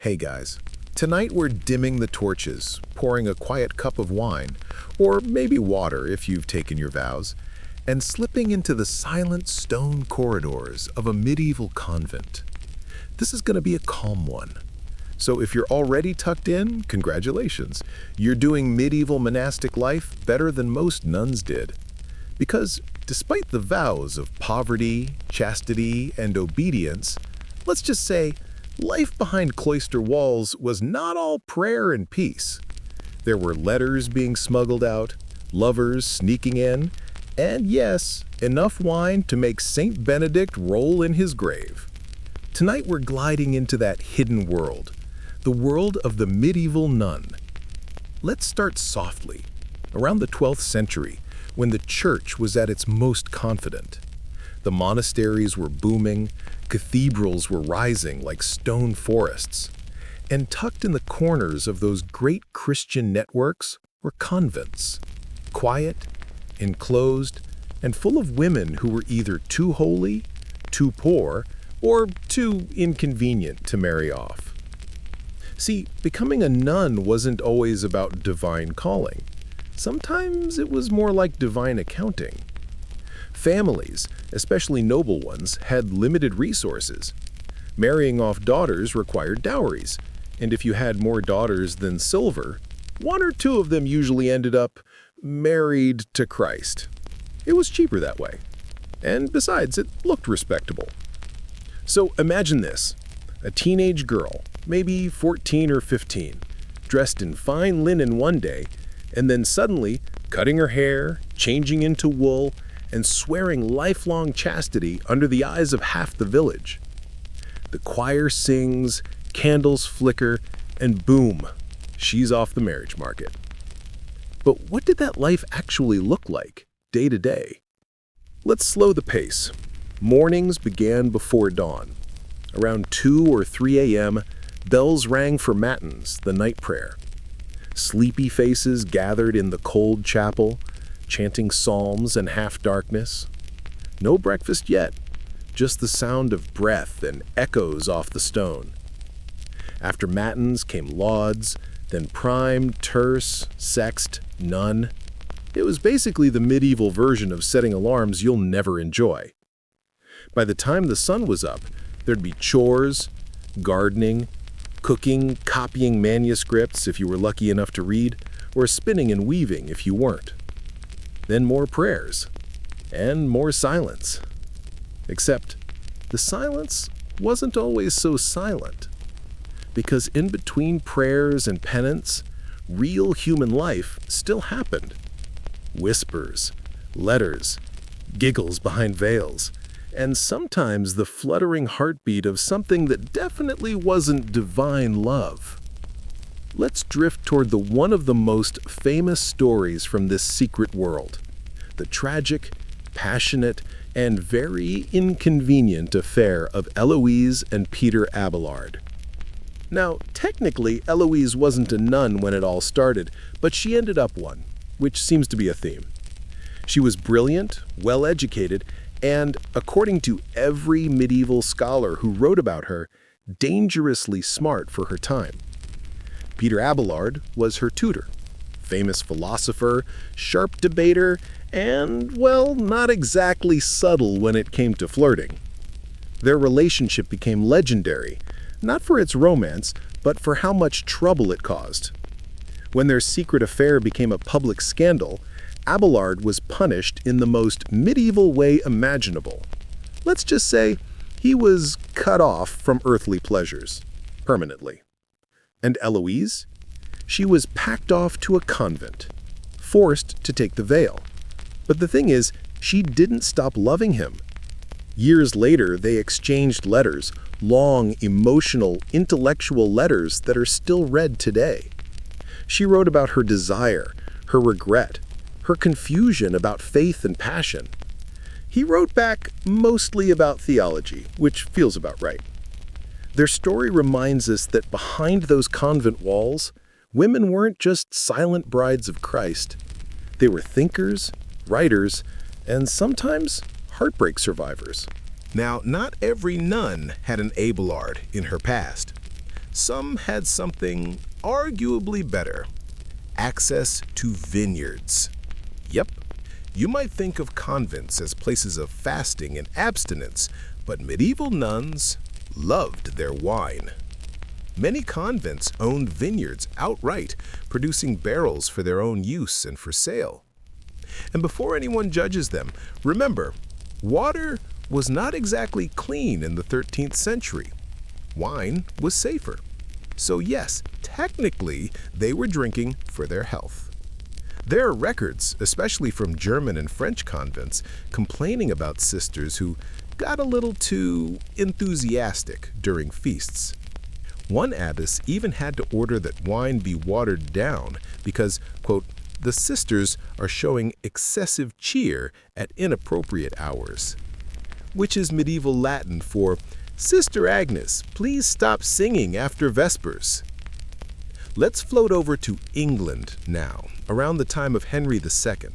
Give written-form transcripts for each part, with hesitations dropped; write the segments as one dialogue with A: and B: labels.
A: Hey guys, tonight we're dimming the torches, pouring a quiet cup of wine, or maybe water if you've taken your vows, and slipping into the silent stone corridors of a medieval convent. This is going to be a calm one. So if you're already tucked in, congratulations. You're doing medieval monastic life better than most nuns did. Because despite the vows of poverty, chastity, and obedience, let's just say life behind cloister walls was not all prayer and peace. There were letters being smuggled out, lovers sneaking in, and yes, enough wine to make Saint Benedict roll in his grave. Tonight we're gliding into that hidden world, the world of the medieval nun. Let's start softly, around the 12th century, when the church was at its most confident. The monasteries were booming, cathedrals were rising like stone forests, and tucked in the corners of those great Christian networks were convents, quiet, enclosed, and full of women who were either too holy, too poor, or too inconvenient to marry off. See, becoming a nun wasn't always about divine calling. Sometimes it was more like divine accounting. Families, especially noble ones, had limited resources. Marrying off daughters required dowries, and if you had more daughters than silver, one or two of them usually ended up married to Christ. It was cheaper that way. And besides, it looked respectable. So imagine this, a teenage girl, maybe 14 or 15, dressed in fine linen one day, and then suddenly cutting her hair, changing into wool, and swearing lifelong chastity under the eyes of half the village. The choir sings, candles flicker, and boom, she's off the marriage market. But what did that life actually look like, day to day? Let's slow the pace. Mornings began before dawn. Around 2 or 3 a.m., bells rang for matins, the night prayer. Sleepy faces gathered in the cold chapel, chanting psalms in half-darkness. No breakfast yet, just the sound of breath and echoes off the stone. After matins came lauds, then prime, terce, sext, nun. It was basically the medieval version of setting alarms you'll never enjoy. By the time the sun was up, there'd be chores, gardening, cooking, copying manuscripts if you were lucky enough to read, or spinning and weaving if you weren't. Then more prayers, and more silence. Except the silence wasn't always so silent, because in between prayers and penance, real human life still happened. Whispers, letters, giggles behind veils, and sometimes the fluttering heartbeat of something that definitely wasn't divine love. Let's drift toward one of the most famous stories from this secret world, the tragic, passionate, and very inconvenient affair of Eloise and Peter Abelard. Now, technically, Eloise wasn't a nun when it all started, but she ended up one, which seems to be a theme. She was brilliant, well-educated, and, according to every medieval scholar who wrote about her, dangerously smart for her time. Peter Abelard was her tutor, famous philosopher, sharp debater, and, well, not exactly subtle when it came to flirting. Their relationship became legendary, not for its romance, but for how much trouble it caused. When their secret affair became a public scandal, Abelard was punished in the most medieval way imaginable. Let's just say he was cut off from earthly pleasures, permanently. And Eloise? She was packed off to a convent, forced to take the veil. But the thing is, she didn't stop loving him. Years later, they exchanged letters, long, emotional, intellectual letters that are still read today. She wrote about her desire, her regret, her confusion about faith and passion. He wrote back mostly about theology, which feels about right. Their story reminds us that behind those convent walls, women weren't just silent brides of Christ. They were thinkers, writers, and sometimes heartbreak survivors.
B: Now, not every nun had an Abelard in her past.
A: some had something arguably better: access to vineyards. Yep, you might think of convents as places of fasting and abstinence, but medieval nuns loved their wine. Many convents owned vineyards outright, producing barrels for their own use and for sale. And before anyone judges them, remember, water was not exactly clean in the 13th century. Wine was safer. So yes, technically, they were drinking for their health. There are records, especially from German and French convents, complaining about sisters who got a little too enthusiastic during feasts. One abbess even had to order that wine be watered down because, quote, the sisters are showing excessive cheer at inappropriate hours, which is medieval Latin for, Sister Agnes, please stop singing after Vespers. Let's float over to England now, around the time of Henry II.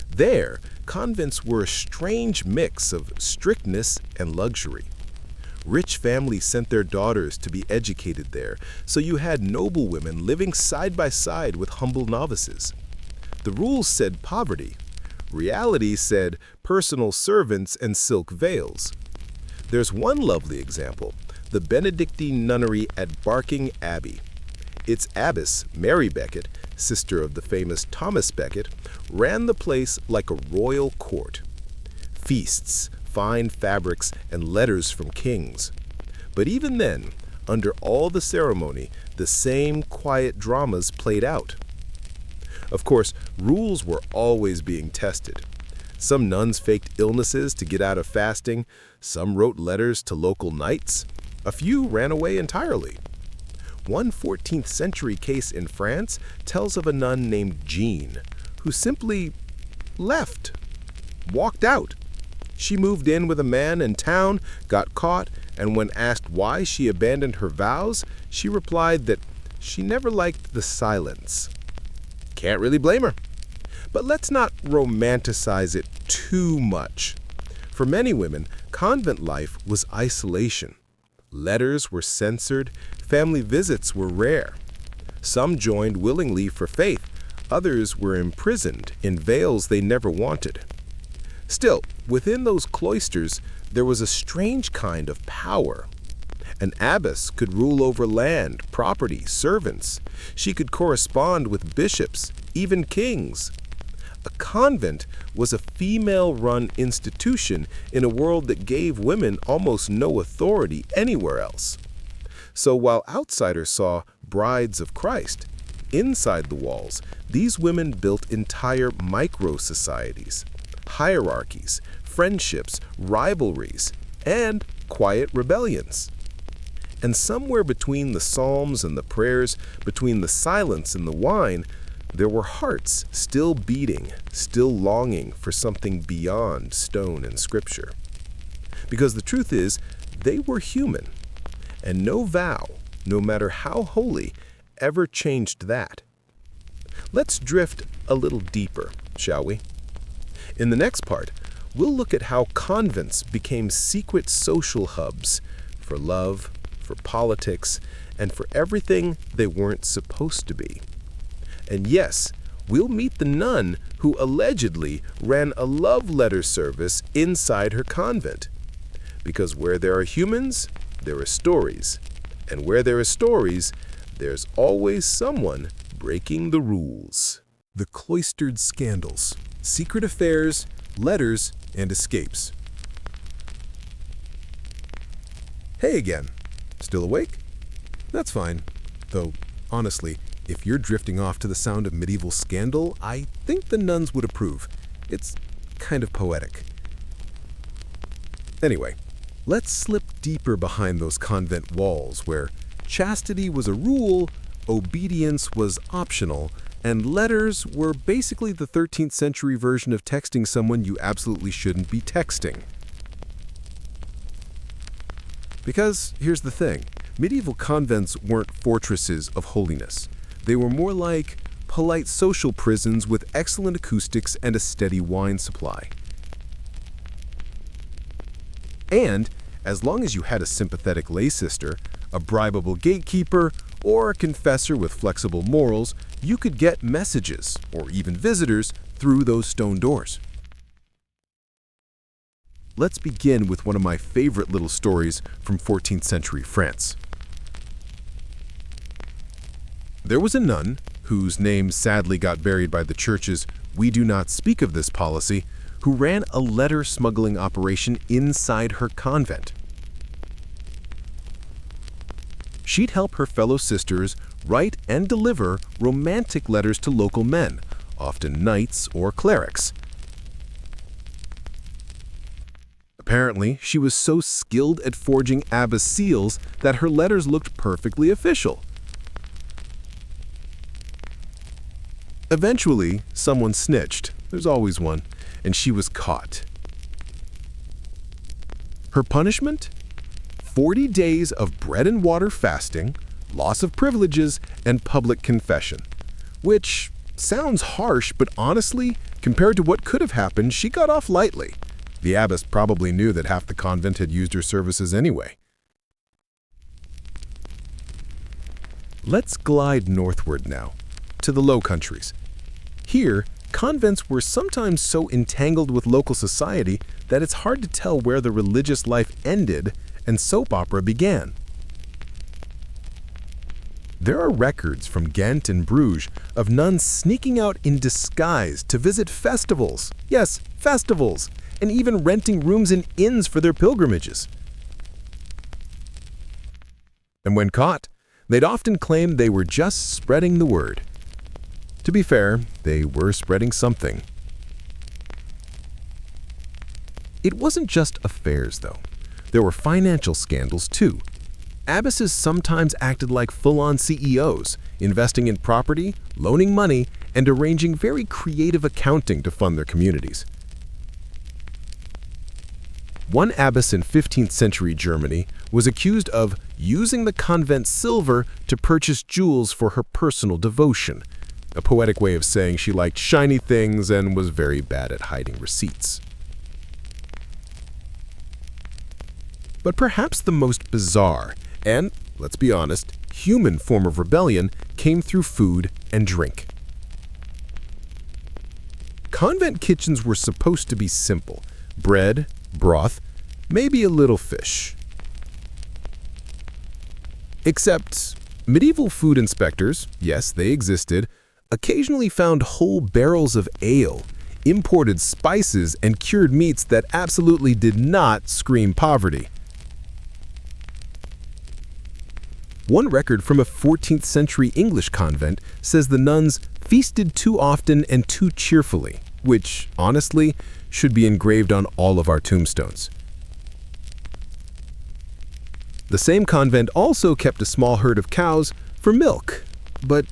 A: There, convents were a strange mix of strictness and luxury. Rich families sent their daughters to be educated there, so you had noble women living side by side with humble novices. The rules said poverty. Reality said personal servants and silk veils. There's one lovely example, the Benedictine nunnery at Barking Abbey. Its abbess, Mary Becket, sister of the famous Thomas Becket, ran the place like a royal court. Feasts, fine fabrics, and letters from kings. But even then, under all the ceremony, the same quiet dramas played out. Of course, rules were always being tested. Some nuns faked illnesses to get out of fasting, some wrote letters to local knights, a few ran away entirely. One 14th century case in France tells of a nun named Jean, who simply left, walked out. She moved in with a man in town, got caught, and when asked why she abandoned her vows, she replied that she never liked the silence. Can't really blame her. But let's not romanticize it too much. For many women, convent life was isolation. Letters were censored, family visits were rare. Some joined willingly for faith, others were imprisoned in veils they never wanted. Still, within those cloisters, there was a strange kind of power. An abbess could rule over land, property, servants. She could correspond with bishops, even kings. A convent was a female-run institution in a world that gave women almost no authority anywhere else. So while outsiders saw brides of Christ, inside the walls, these women built entire micro-societies, hierarchies, friendships, rivalries, and quiet rebellions. And somewhere between the psalms and the prayers, between the silence and the wine, there were hearts still beating, still longing for something beyond stone and scripture. Because the truth is, they were human, and no vow, no matter how holy, ever changed that. Let's drift a little deeper, shall we? In the next part, we'll look at how convents became secret social hubs for love, for politics, and for everything they weren't supposed to be. And yes, we'll meet the nun who allegedly ran a love letter service inside her convent. Because where there are humans, there are stories. And where there are stories, there's always someone breaking the rules. The cloistered scandals, secret affairs, letters, and escapes. Hey again. Still awake? That's fine. Though, honestly, if you're drifting off to the sound of medieval scandal, I think the nuns would approve. It's kind of poetic. Anyway, let's slip deeper behind those convent walls where chastity was a rule, obedience was optional, and letters were basically the 13th century version of texting someone you absolutely shouldn't be texting. Because here's the thing, medieval convents weren't fortresses of holiness. They were more like polite social prisons with excellent acoustics and a steady wine supply. And As long as you had a sympathetic lay sister, a bribable gatekeeper, or a confessor with flexible morals, you could get messages, or even visitors, through those stone doors. Let's begin with one of my favorite little stories from 14th century France. There was a nun, whose name sadly got buried by the church's "We do not speak of this" policy, who ran a letter smuggling operation inside her convent. She'd help her fellow sisters write and deliver romantic letters to local men, often knights or clerics. Apparently, she was so skilled at forging abbess seals that her letters looked perfectly official. Eventually, someone snitched. There's always one, and she was caught. Her punishment? 40 days of bread and water fasting, loss of privileges, and public confession. Which sounds harsh, but honestly, compared to what could have happened, she got off lightly. The abbess probably knew that half the convent had used her services anyway. Let's glide northward now, to the Low Countries. Here, convents were sometimes so entangled with local society that it's hard to tell where the religious life ended and soap opera began. There are records from Ghent and Bruges of nuns sneaking out in disguise to visit festivals. Yes, festivals, and even renting rooms in inns for their pilgrimages. And when caught, they'd often claim they were just spreading the word. To be fair, they were spreading something. It wasn't just affairs, though. There were financial scandals, too. Abbesses sometimes acted like full-on CEOs, investing in property, loaning money, and arranging very creative accounting to fund their communities. One abbess in 15th century Germany was accused of using the convent silver to purchase jewels for her personal devotion, a poetic way of saying she liked shiny things and was very bad at hiding receipts. But perhaps the most bizarre and, let's be honest, human form of rebellion came through food and drink. Convent kitchens were supposed to be simple: bread, broth, maybe a little fish. Except medieval food inspectors, yes, they existed, occasionally found whole barrels of ale, imported spices, and cured meats that absolutely did not scream poverty. One record from a 14th century English convent says the nuns feasted too often and too cheerfully, which, honestly, should be engraved on all of our tombstones. The same convent also kept a small herd of cows for milk, but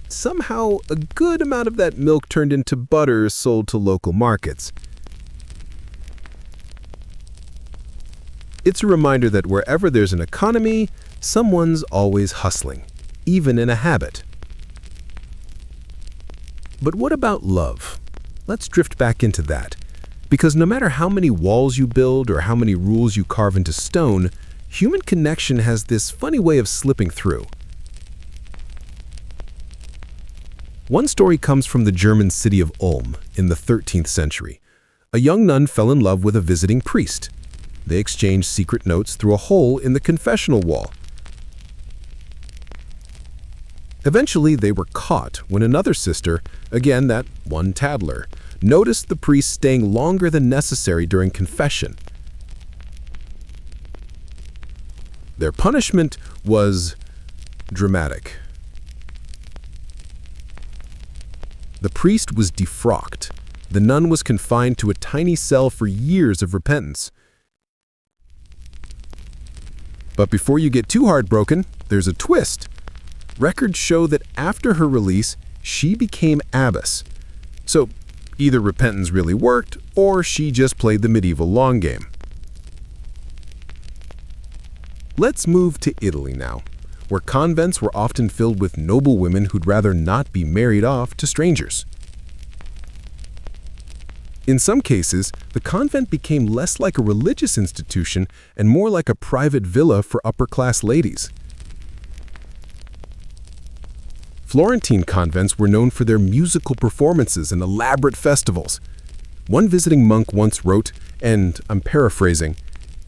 A: somehow a good amount of that milk turned into butter sold to local markets. It's a reminder that wherever there's an economy, someone's always hustling, even in a habit. But what about love? Let's drift back into that, because no matter how many walls you build or how many rules you carve into stone, human connection has this funny way of slipping through. One story comes from the German city of Ulm in the 13th century. A young nun fell in love with a visiting priest. They exchanged secret notes through a hole in the confessional wall. Eventually, they were caught when another sister, again that one tattler, noticed the priest staying longer than necessary during confession. Their punishment was dramatic. The priest was defrocked. The nun was confined to a tiny cell for years of repentance. But before you get too heartbroken, there's a twist. Records show that after her release, she became abbess. So either repentance really worked, or she just played the medieval long game. Let's move to Italy now, where convents were often filled with noble women who'd rather not be married off to strangers.
B: In some cases, the convent became less like a religious institution and more like a private villa for upper-class ladies. Florentine convents were known for their musical performances and elaborate festivals. One visiting monk once wrote, and I'm paraphrasing,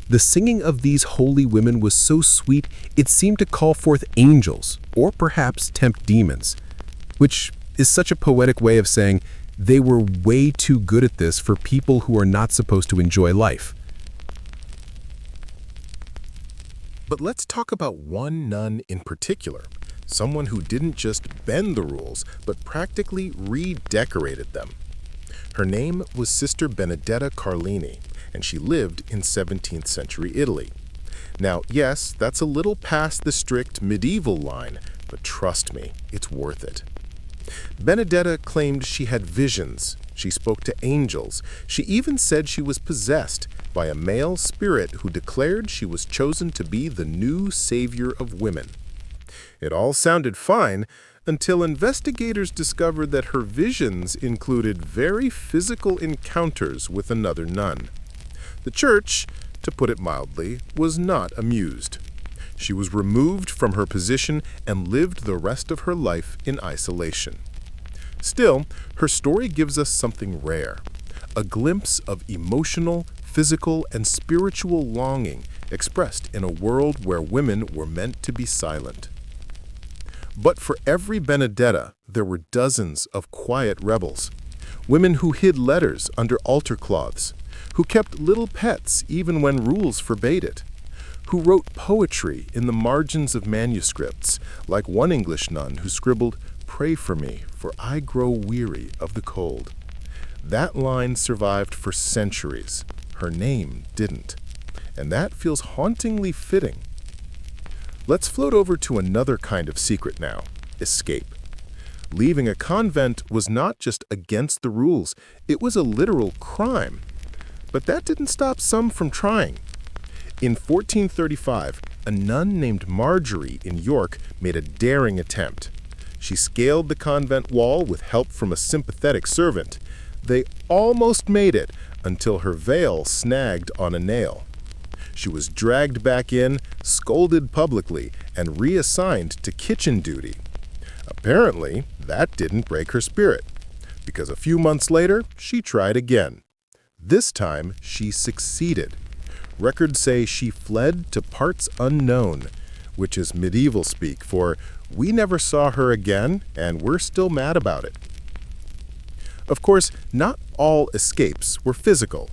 B: "The singing of these holy women was so sweet it seemed to call forth angels, or perhaps tempt demons," which is such a poetic way of saying they were way too good at this for people who are not supposed to enjoy life.
A: But let's talk about one nun in particular, someone who didn't just bend the rules, but practically redecorated them. Her name was Sister Benedetta Carlini, and she lived in 17th century Italy. Now, yes, that's a little past the strict medieval line, but trust me, it's worth it. Benedetta claimed she had visions, she spoke to angels, she even said she was possessed by a male spirit who declared she was chosen to be the new savior of women. It all sounded fine until investigators discovered that her visions included very physical encounters with another nun. The church, to put it mildly, was not amused. She was removed from her position and lived the rest of her life in isolation. Still, her story gives us something rare, a glimpse of emotional, physical, and spiritual longing expressed in a world where women were meant to be silent. But for every Benedetta, there were dozens of quiet rebels, women who hid letters under altar cloths, who kept little pets even when rules forbade it, who wrote poetry in the margins of manuscripts, like one English nun who scribbled, "Pray for me, for I grow weary of the cold." That line survived for centuries. Her name didn't. And that feels hauntingly fitting. Let's float over to another kind of secret now, escape. Leaving a convent was not just against the rules, it was a literal crime. But that didn't stop some from trying. In 1435, a nun named Marjorie in York made a daring attempt. She scaled the convent wall with help from a sympathetic servant. They almost made it until her veil snagged on a nail. She was dragged back in, scolded publicly, and reassigned to kitchen duty. Apparently, that didn't break her spirit, because a few months later, she tried again. This time, she succeeded. Records say she fled to parts unknown, which is medieval speak for "we never saw her again, and we're still mad about it." Of course, not all escapes were physical.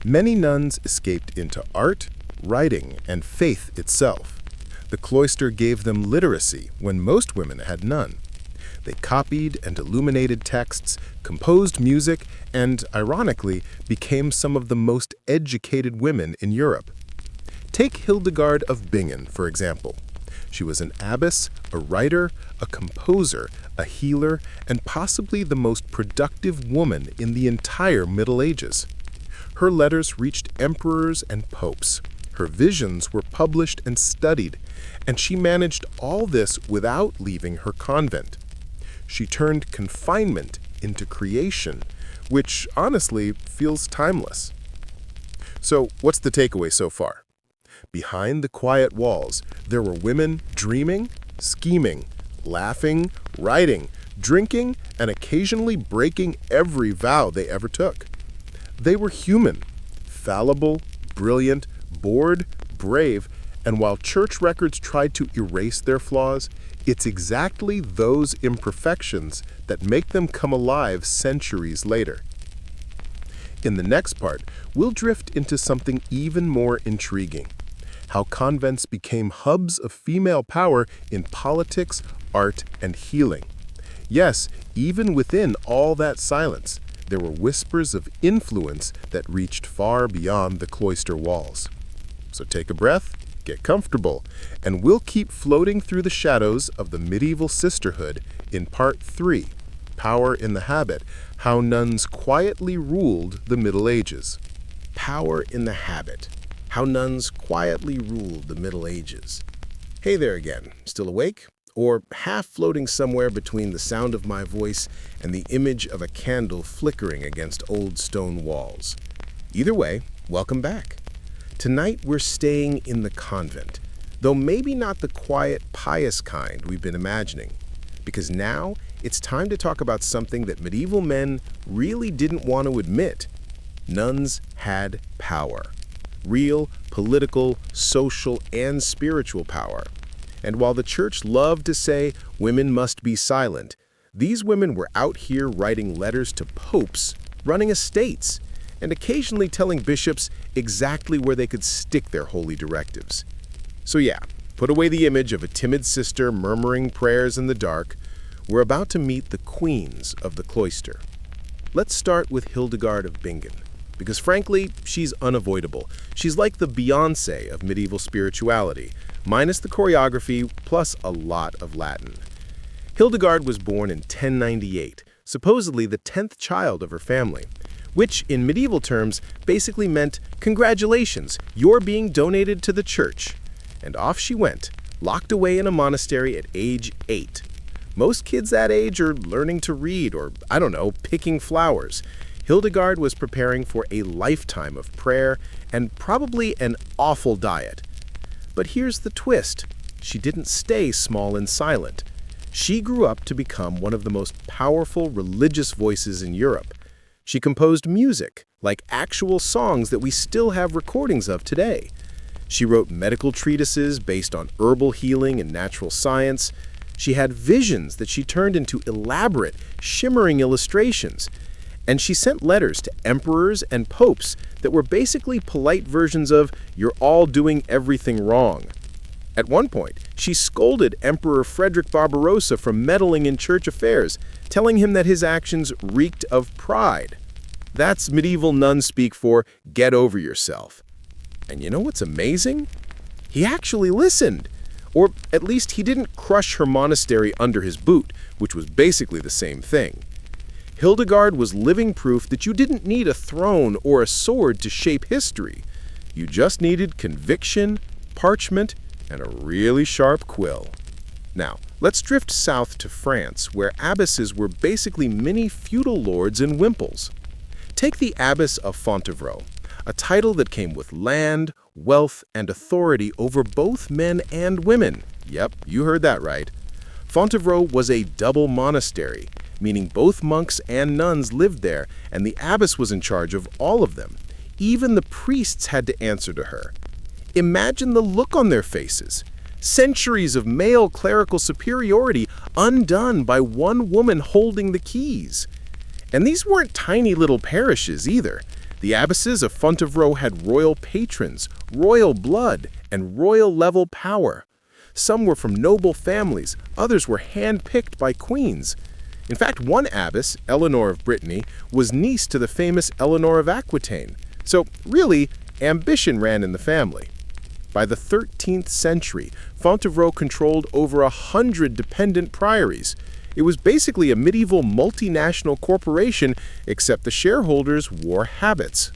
A: Many nuns escaped into art, writing, and faith itself. The cloister gave them literacy when most women had none. They copied and illuminated texts, composed music, and, ironically, became some of the most educated women in Europe. Take Hildegard of Bingen, for example. She was an abbess, a writer, a composer, a healer, and possibly the most productive woman in the entire Middle Ages. Her letters reached emperors and popes. Her visions were published and studied, and she managed all this without leaving her convent. She turned confinement into creation, which honestly feels timeless. So, what's the takeaway so far? Behind the quiet walls, there were women dreaming, scheming, laughing, writing, drinking, and occasionally breaking every vow they ever took. They were human, fallible, brilliant, bored, brave, and while church records tried to erase their flaws, it's exactly those imperfections that make them come alive centuries later. In the next part, we'll drift into something even more intriguing: how convents became hubs of female power in politics, art, and healing. Yes, even within all that silence, there were whispers of influence that reached far beyond the cloister walls. So take a breath, get comfortable, and we'll keep floating through the shadows of the medieval sisterhood in Part 3, Power in the Habit, How Nuns Quietly Ruled the Middle Ages. Power in the Habit, How Nuns Quietly Ruled the Middle Ages. Hey there again, still awake? or half floating somewhere between the sound of my voice and the image of a candle flickering against old stone walls. Either way, welcome back. Tonight we're staying in the convent, though maybe not the quiet, pious kind we've been imagining, because now it's time to talk about something that medieval men really didn't want to admit. Nuns had power. Real, political, social, and spiritual power. And while the church loved to say women must be silent, these women were out here writing letters to popes, running estates, and occasionally telling bishops exactly where they could stick their holy directives. So yeah, put away the image of a timid sister murmuring prayers in the dark. We're about to meet the queens of the cloister. Let's start with Hildegard of Bingen, because frankly, she's unavoidable. She's like the Beyoncé of medieval spirituality, minus the choreography plus a lot of Latin. Hildegard was born in 1098, supposedly the 10th child of her family, which in medieval terms basically meant, congratulations, you're being donated to the church. And off she went, locked away in a monastery at age 8. Most kids that age are learning to read or, I don't know, picking flowers. Hildegard was preparing for a lifetime of prayer and probably an awful diet. But here's the twist. She didn't stay small and silent. She grew up to become one of the most powerful religious voices in Europe. She composed music, like actual songs that we still have recordings of today. She wrote medical treatises based on herbal healing and natural science. She had visions that she turned into elaborate, shimmering illustrations. And she sent letters to emperors and popes that were basically polite versions of, "You're all doing everything wrong." At one point, she scolded Emperor Frederick Barbarossa for meddling in church affairs, telling him that his actions reeked of pride. That's medieval nun speak for, get over yourself. And you know what's amazing? He actually listened. Or at least he didn't crush her monastery under his boot, which was basically the same thing. Hildegard was living proof that you didn't need a throne or a sword to shape history. You just needed conviction, parchment, and a really sharp quill. Now, let's drift south to France, where abbesses were basically mini feudal lords in wimples. Take the Abbess of Fontevraud, a title that came with land, wealth, and authority over both men and women. Yep, you heard that right. Fontevraud was a double monastery, meaning both monks and nuns lived there, and the abbess was in charge of all of them. Even the priests had to answer to her. Imagine the look on their faces. Centuries of male clerical superiority undone by one woman holding the keys. And these weren't tiny little parishes either. The abbesses of Fontevraud had royal patrons, royal blood, and royal-level power. Some were from noble families, others were hand-picked by queens. In fact, one abbess, Eleanor of Brittany, was niece to the famous Eleanor of Aquitaine. So, really, ambition ran in the family. By the 13th century, Fontevraud controlled over 100 dependent priories. It was basically a medieval multinational corporation, except the shareholders wore habits.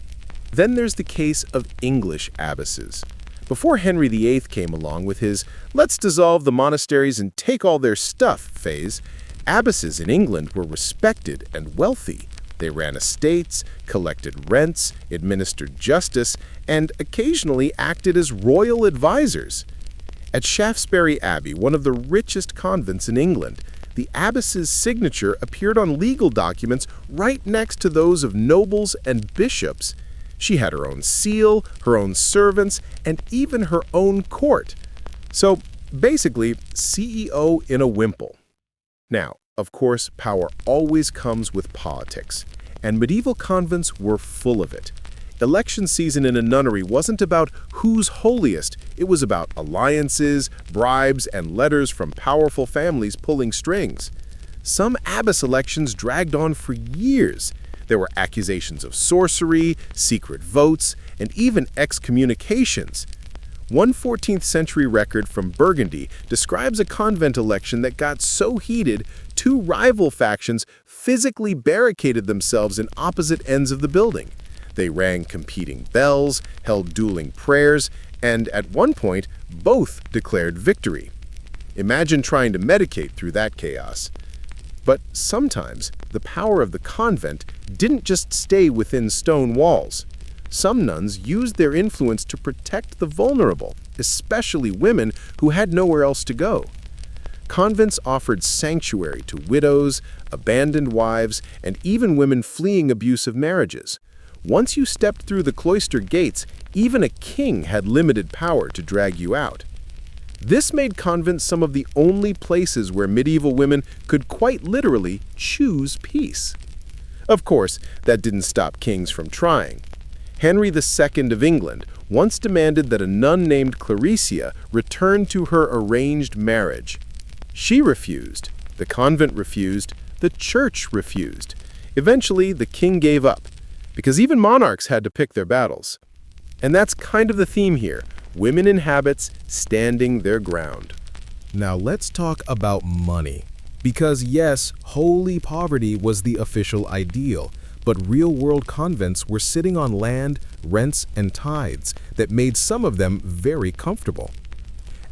A: Then there's the case of English abbesses. Before Henry VIII came along with his "let's dissolve the monasteries and take all their stuff" phase, abbesses in England were respected and wealthy. They ran estates, collected rents, administered justice, and occasionally acted as royal advisors. At Shaftesbury Abbey, one of the richest convents in England, the abbess's signature appeared on legal documents right next to those of nobles and bishops. She had her own seal, her own servants, and even her own court. So, basically, CEO in a wimple. Now, of course, power always comes with politics, and medieval convents were full of it. Election season in a nunnery wasn't about who's holiest. It was about alliances, bribes, and letters from powerful families pulling strings. Some abbess elections dragged on for years. There were accusations of sorcery, secret votes, and even excommunications. One 14th century record from Burgundy describes a convent election that got so heated, two rival factions physically barricaded themselves in opposite ends of the building. They rang competing bells, held dueling prayers, and at one point, both declared victory. Imagine trying to medicate through that chaos. But sometimes, the power of the convent didn't just stay within stone walls. Some nuns used their influence to protect the vulnerable, especially women who had nowhere else to go. Convents offered sanctuary to widows, abandoned wives, and even women fleeing abusive marriages. Once you stepped through the cloistered gates, even a king had limited power to drag you out. This made convents some of the only places where medieval women could quite literally choose peace. Of course, that didn't stop kings from trying. Henry II of England once demanded that a nun named Clarissa return to her arranged marriage. She refused, the convent refused, the church refused. Eventually, the king gave up, because even monarchs had to pick their battles. And that's kind of the theme here. Women in habits standing their ground.
B: Now let's talk about money. Because yes, holy poverty was the official ideal, but real-world convents were sitting on land, rents, and tithes that made some of them very comfortable.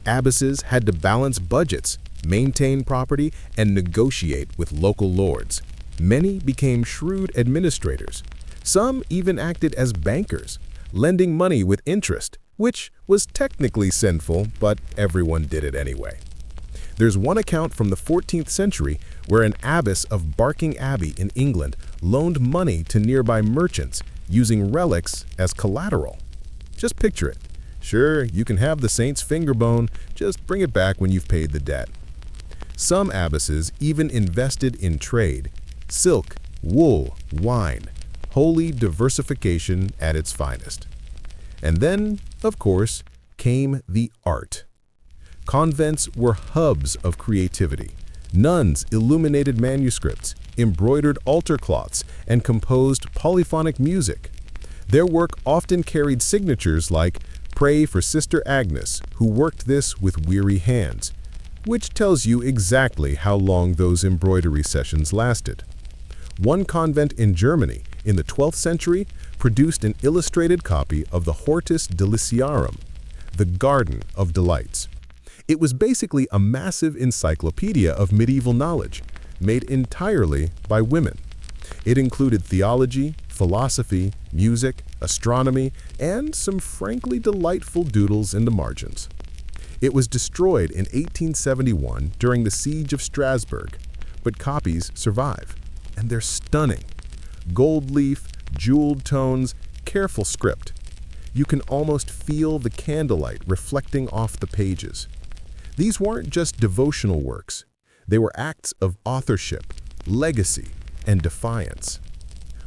B: Abbesses had to balance budgets, maintain property, and negotiate with local lords. Many became shrewd administrators. Some even acted as bankers, lending money with interest, which was technically sinful, but everyone did it anyway. There's one account from the 14th century where an abbess of Barking Abbey in England loaned money to nearby merchants using relics as collateral. Just picture it. Sure, you can have the saint's finger bone, just bring it back when you've paid the debt. Some abbesses even invested in trade: silk, wool, wine, holy diversification at its finest. And then, of course, came the art. Convents were hubs of creativity. Nuns illuminated manuscripts, embroidered altar cloths, and composed polyphonic music. Their work often carried signatures like "Pray for Sister Agnes, who worked this with weary hands," which tells you exactly how long those embroidery sessions lasted. One convent in Germany in the 12th century produced an illustrated copy of the Hortus Deliciarum, the Garden of Delights. It was basically a massive encyclopedia of medieval knowledge, made entirely by women. It included theology, philosophy, music, astronomy, and some frankly delightful doodles in the margins. It was destroyed in 1871 during the Siege of Strasbourg, but copies survive, and they're stunning. Gold leaf, jeweled tones, careful script. You can almost feel the candlelight reflecting off the pages. These weren't just devotional works. They were acts of authorship, legacy, and defiance.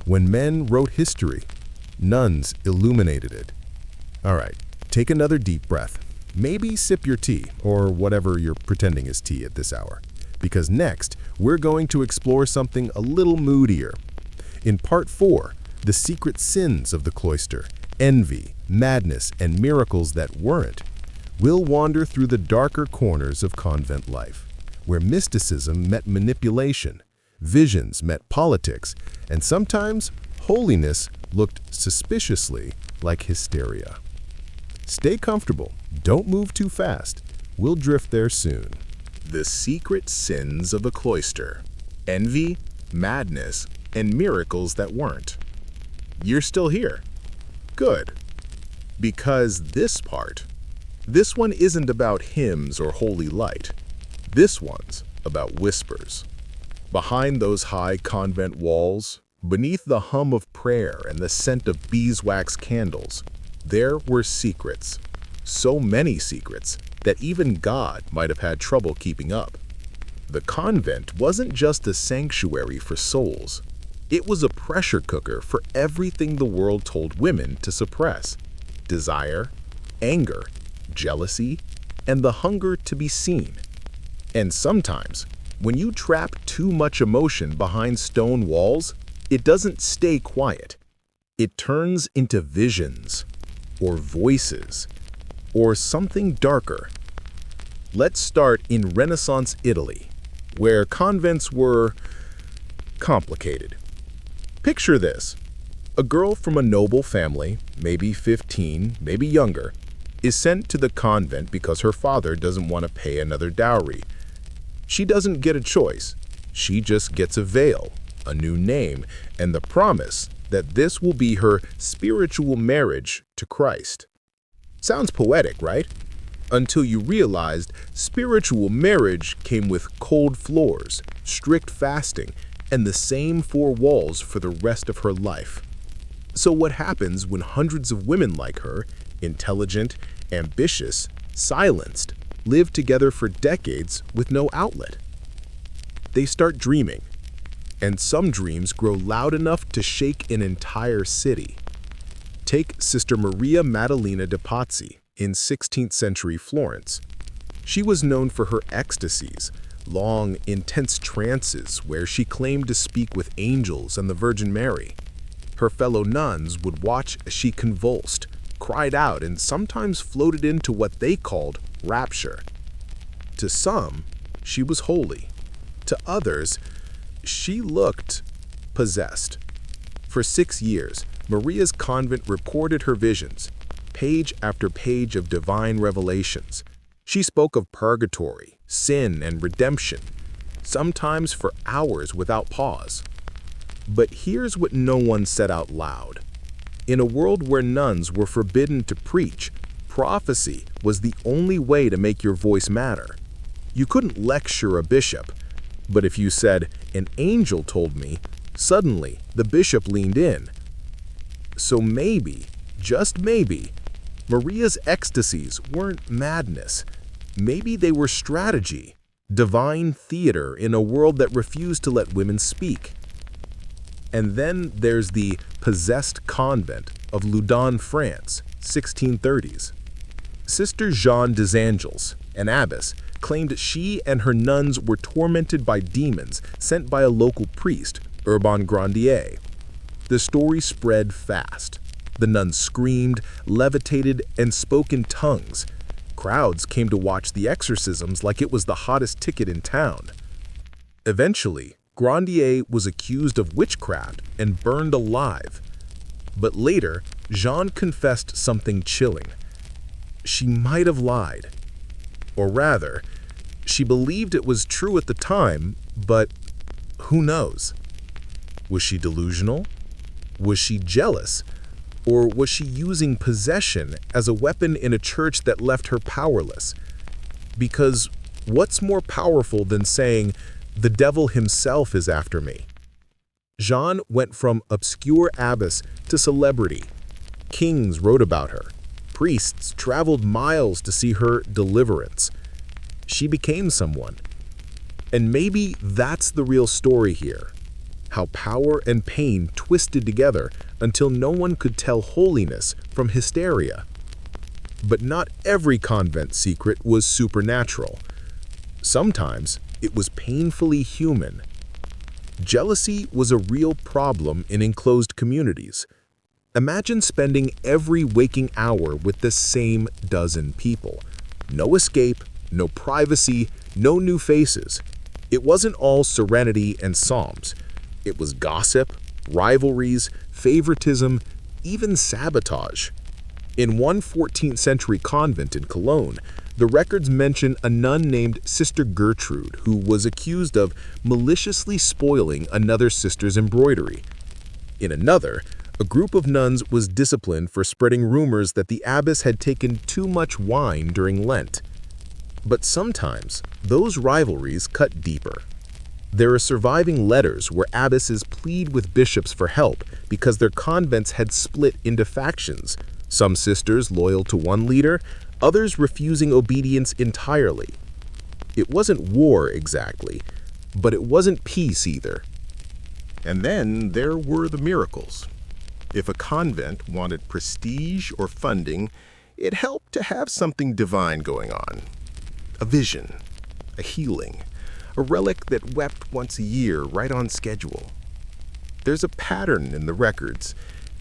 B: When men wrote history, nuns illuminated it. All right, take another deep breath. Maybe sip your tea, or whatever you're pretending is tea at this hour. Because next, we're going to explore something a little moodier. In Part 4, the secret sins of the cloister, envy, madness, and miracles that weren't, we'll wander through the darker corners of convent life, where mysticism met manipulation, visions met politics, and sometimes holiness looked suspiciously like hysteria. Stay comfortable, don't move too fast, we'll drift there soon.
A: The secret sins of a cloister: envy, madness, and miracles that weren't. You're still here. Good. Because this one isn't about hymns or holy light. This one's about whispers. Behind those high convent walls, beneath the hum of prayer and the scent of beeswax candles, there were secrets. So many secrets that even God might have had trouble keeping up. The convent wasn't just a sanctuary for souls. It was a pressure cooker for everything the world told women to suppress: desire, anger, jealousy, and the hunger to be seen. And sometimes, when you trap too much emotion behind stone walls, it doesn't stay quiet. It turns into visions, or voices, or something darker. Let's start in Renaissance Italy, where convents were complicated. Picture this: a girl from a noble family, maybe 15, maybe younger, is sent to the convent because her father doesn't want to pay another dowry. She doesn't get a choice. She just gets a veil, a new name, and the promise that this will be her spiritual marriage to Christ. Sounds poetic, right? Until you realized spiritual marriage came with cold floors, strict fasting, and the same four walls for the rest of her life. So what happens when hundreds of women like her, intelligent, ambitious, silenced, live together for decades with no outlet? They start dreaming, and some dreams grow loud enough to shake an entire city. Take Sister Maria Maddalena de Pazzi in 16th century Florence. She was known for her ecstasies, long, intense trances where she claimed to speak with angels and the Virgin Mary. Her fellow nuns would watch as she convulsed, cried out, and sometimes floated into what they called rapture. To some, she was holy. To others, she looked possessed. For 6 years, Maria's convent recorded her visions, page after page of divine revelations. She spoke of purgatory, sin, and redemption, sometimes for hours without pause. But here's what no one said out loud. In a world where nuns were forbidden to preach, prophecy was the only way to make your voice matter. You couldn't lecture a bishop, but if you said, "An angel told me," suddenly the bishop leaned in. So maybe, just maybe, Maria's ecstasies weren't madness. Maybe they were strategy, divine theater in a world that refused to let women speak. And then there's the possessed convent of Loudun, France, 1630s. Sister Jeanne des Angels, an abbess, claimed she and her nuns were tormented by demons sent by a local priest, Urban Grandier. The story spread fast. The nuns screamed, levitated, and spoke in tongues. Crowds came to watch the exorcisms like it was the hottest ticket in town. Eventually, Grandier was accused of witchcraft and burned alive. But later, Jeanne confessed something chilling. She might have lied. Or rather, she believed it was true at the time, but who knows? Was she delusional? Was she jealous? Or was she using possession as a weapon in a church that left her powerless? Because what's more powerful than saying, "The devil himself is after me"? Jeanne went from obscure abbess to celebrity. Kings wrote about her. Priests traveled miles to see her deliverance. She became someone. And maybe that's the real story here. How power and pain twisted together until no one could tell holiness from hysteria. But not every convent secret was supernatural. Sometimes it was painfully human. Jealousy was a real problem in enclosed communities. Imagine spending every waking hour with the same dozen people. No escape, no privacy, no new faces. It wasn't all serenity and psalms. It was gossip, rivalries, favoritism, even sabotage. In one 14th century convent in Cologne, the records mention a nun named Sister Gertrude who was accused of maliciously spoiling another sister's embroidery. In another, a group of nuns was disciplined for spreading rumors that the abbess had taken too much wine during Lent. But sometimes, those rivalries cut deeper. There are surviving letters where abbesses plead with bishops for help because their convents had split into factions, some sisters loyal to one leader, others refusing obedience entirely. It wasn't war exactly, but it wasn't peace either.
C: And then there were the miracles. If a convent wanted prestige or funding, it helped to have something divine going on. A vision, a healing, a relic that wept once a year right on schedule. There's a pattern in the records.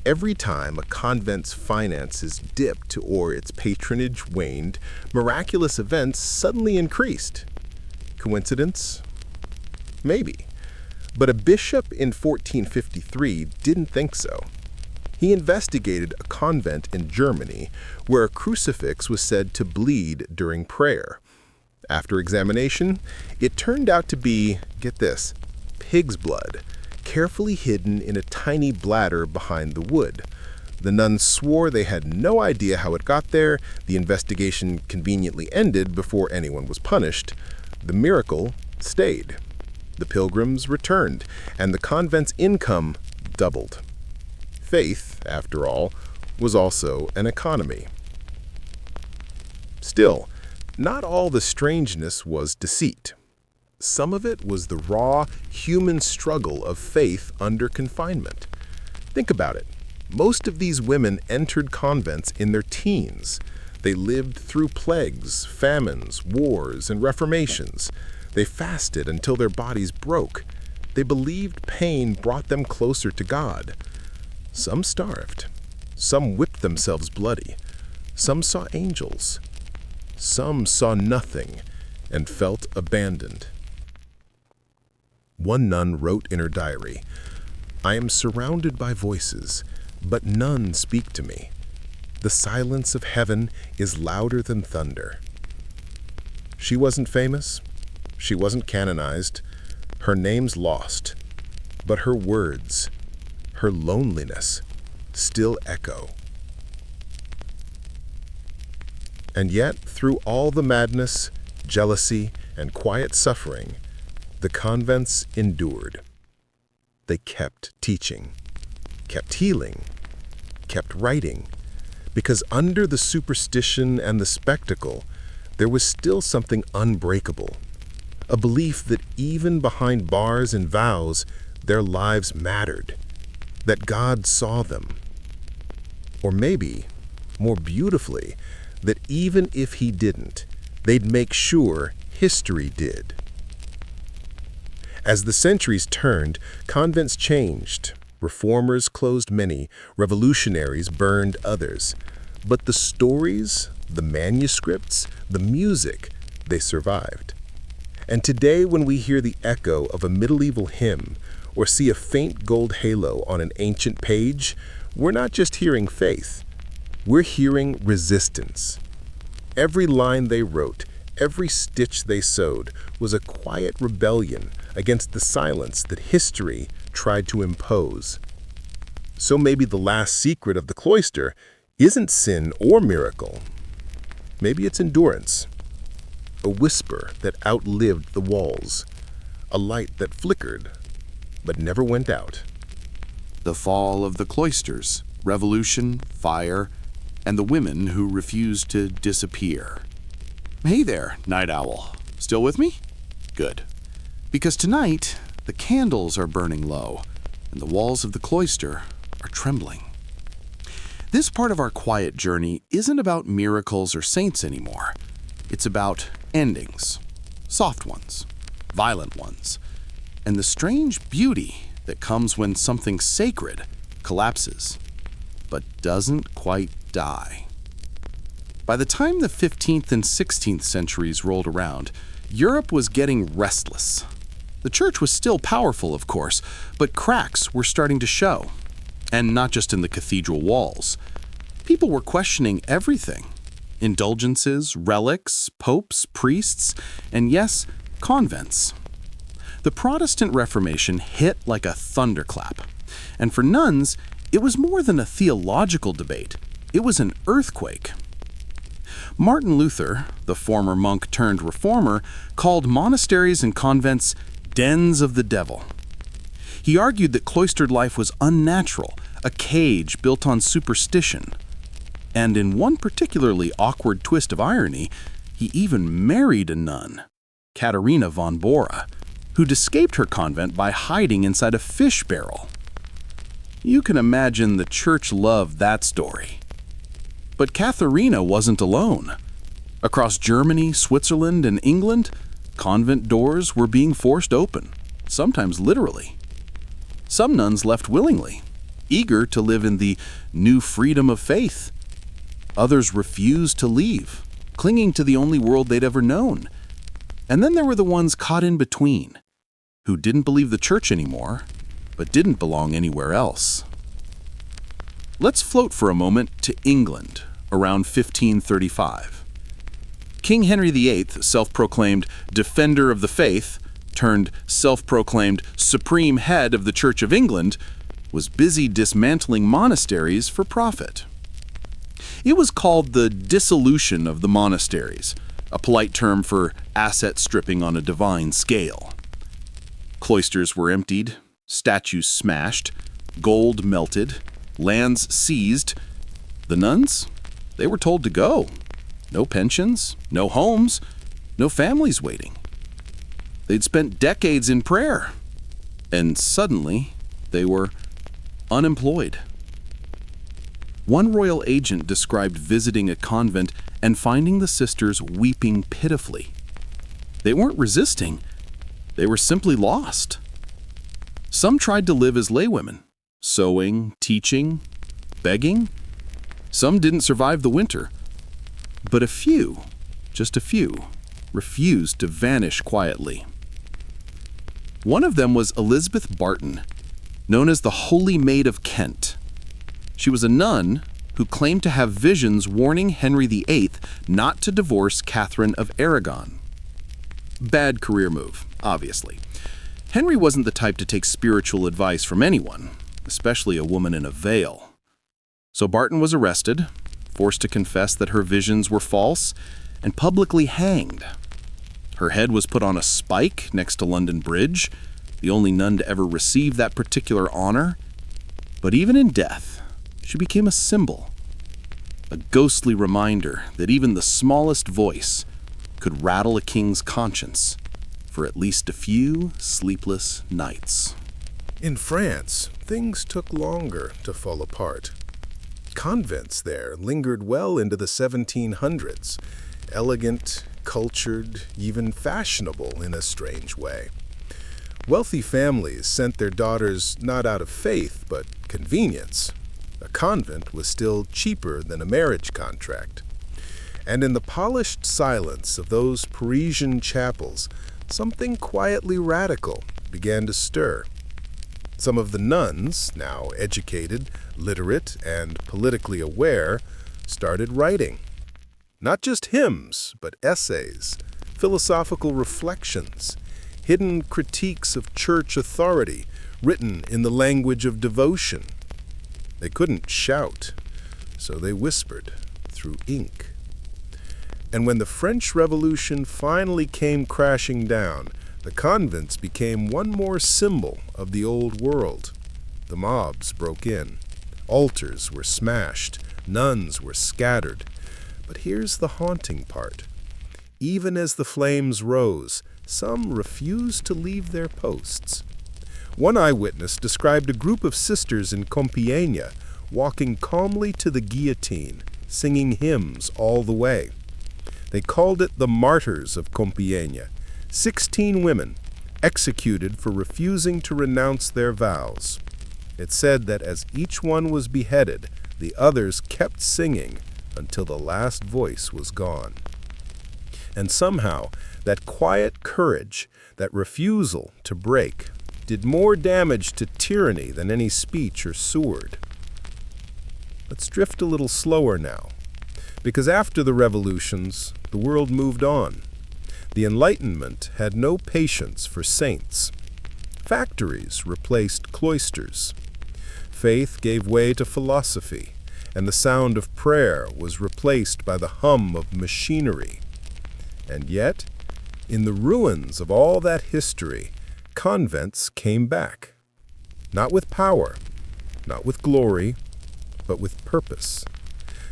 C: Every time a convent's finances dipped or its patronage waned, miraculous events suddenly increased. Coincidence? Maybe. But a bishop in 1453 didn't think so. He investigated a convent in Germany where a crucifix was said to bleed during prayer. After examination, it turned out to be, get this, pig's blood, carefully hidden in a tiny bladder behind the wood. The nuns swore they had no idea how it got there. The investigation conveniently ended before anyone was punished. The miracle stayed. The pilgrims returned, and the convent's income doubled. Faith, after all, was also an economy. Still, not all the strangeness was deceit. Some of it was the raw, human struggle of faith under confinement. Think about it. Most of these women entered convents in their teens. They lived through plagues, famines, wars, and reformations. They fasted until their bodies broke. They believed pain brought them closer to God. Some starved. Some whipped themselves bloody. Some saw angels. Some saw nothing and felt abandoned. One nun wrote in her diary, "I am surrounded by voices, but none speak to me. The silence of heaven is louder than thunder." She wasn't famous. She wasn't canonized. Her name's lost. But her words, her loneliness, still echo. And yet, through all the madness, jealousy, and quiet suffering, the convents endured. They kept teaching, kept healing, kept writing, because under the superstition and the spectacle, there was still something unbreakable, a belief that even behind bars and vows, their lives mattered, that God saw them. Or maybe, more beautifully, that even if he didn't, they'd make sure history did. As the centuries turned, convents changed. Reformers closed many, revolutionaries burned others. But the stories, the manuscripts, the music, they survived. And today, when we hear the echo of a medieval hymn or see a faint gold halo on an ancient page, we're not just hearing faith. We're hearing resistance. Every line they wrote, every stitch they sewed was a quiet rebellion against the silence that history tried to impose. So maybe the last secret of the cloister isn't sin or miracle. Maybe it's endurance, a whisper that outlived the walls, a light that flickered but never went out.
D: The fall of the cloisters, revolution, fire, and the women who refused to disappear. Hey there, night owl. Still with me? Good. Because tonight, the candles are burning low, and the walls of the cloister are trembling. This part of our quiet journey isn't about miracles or saints anymore. It's about endings, soft ones, violent ones, and the strange beauty that comes when something sacred collapses, but doesn't quite die. By the time the 15th and 16th centuries rolled around, Europe was getting restless. The church was still powerful, of course, but cracks were starting to show. And not just in the cathedral walls. People were questioning everything. Indulgences, relics, popes, priests, and yes, convents. The Protestant Reformation hit like a thunderclap. And for nuns, it was more than a theological debate. It was an earthquake. Martin Luther, the former monk turned reformer, called monasteries and convents dens of the devil. He argued that cloistered life was unnatural, a cage built on superstition. And in one particularly awkward twist of irony, he even married a nun, Katharina von Bora, who'd escaped her convent by hiding inside a fish barrel. You can imagine the church loved that story. But Katharina wasn't alone. Across Germany, Switzerland, and England, convent doors were being forced open, sometimes literally. Some nuns left willingly, eager to live in the new freedom of faith. Others refused to leave, clinging to the only world they'd ever known. And then there were the ones caught in between, who didn't believe the church anymore, but didn't belong anywhere else. Let's float for a moment to England, around 1535. King Henry VIII, self-proclaimed defender of the faith, turned self-proclaimed supreme head of the Church of England, was busy dismantling monasteries for profit. It was called the dissolution of the monasteries, a polite term for asset stripping on a divine scale. Cloisters were emptied, statues smashed, gold melted, lands seized. The nuns, they were told to go. No pensions, no homes, no families waiting. They'd spent decades in prayer, and suddenly they were unemployed. One royal agent described visiting a convent and finding the sisters weeping pitifully. They weren't resisting, they were simply lost. Some tried to live as laywomen, sewing, teaching, begging. Some didn't survive the winter, but a few, just a few, refused to vanish quietly. One of them was Elizabeth Barton, known as the Holy Maid of Kent. She was a nun who claimed to have visions warning Henry VIII not to divorce Catherine of Aragon. Bad career move, obviously. Henry wasn't the type to take spiritual advice from anyone, especially a woman in a veil. So Barton was arrested, forced to confess that her visions were false, and publicly hanged. Her head was put on a spike next to London Bridge, the only nun to ever receive that particular honor. But even in death, she became a symbol, a ghostly reminder that even the smallest voice could rattle a king's conscience for at least a few sleepless nights.
A: In France, things took longer to fall apart. Convents there lingered well into the 1700s, elegant, cultured, even fashionable in a strange way. Wealthy families sent their daughters not out of faith, but convenience. A convent was still cheaper than a marriage contract. And in the polished silence of those Parisian chapels, something quietly radical began to stir. Some of the nuns, now educated, literate, and politically aware, started writing. Not just hymns, but essays, philosophical reflections, hidden critiques of church authority, written in the language of devotion. They couldn't shout, so they whispered through ink. And when the French Revolution finally came crashing down, the convents became one more symbol of the old world. The mobs broke in. Altars were smashed. Nuns were scattered. But here's the haunting part. Even as the flames rose, some refused to leave their posts. One eyewitness described a group of sisters in Compiègne walking calmly to the guillotine, singing hymns all the way. They called it the Martyrs of Compiègne, 16 women executed for refusing to renounce their vows. It said that as each one was beheaded, the others kept singing until the last voice was gone. And somehow, that quiet courage, that refusal to break, did more damage to tyranny than any speech or sword. Let's drift a little slower now, because after the revolutions, the world moved on. The Enlightenment had no patience for saints. Factories replaced cloisters. Faith gave way to philosophy, and the sound of prayer was replaced by the hum of machinery. And yet, in the ruins of all that history, convents came back. Not with power, not with glory, but with purpose.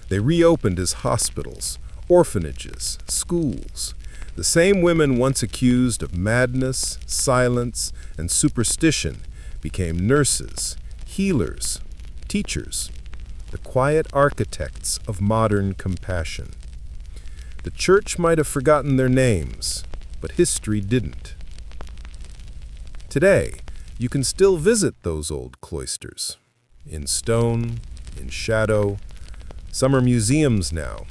A: They reopened as hospitals, orphanages, schools. The same women once accused of madness, silence, and superstition became nurses, healers, teachers, the quiet architects of modern compassion. The church might have forgotten their names, but history didn't. Today, you can still visit those old cloisters, in stone, in shadow. Some are museums now.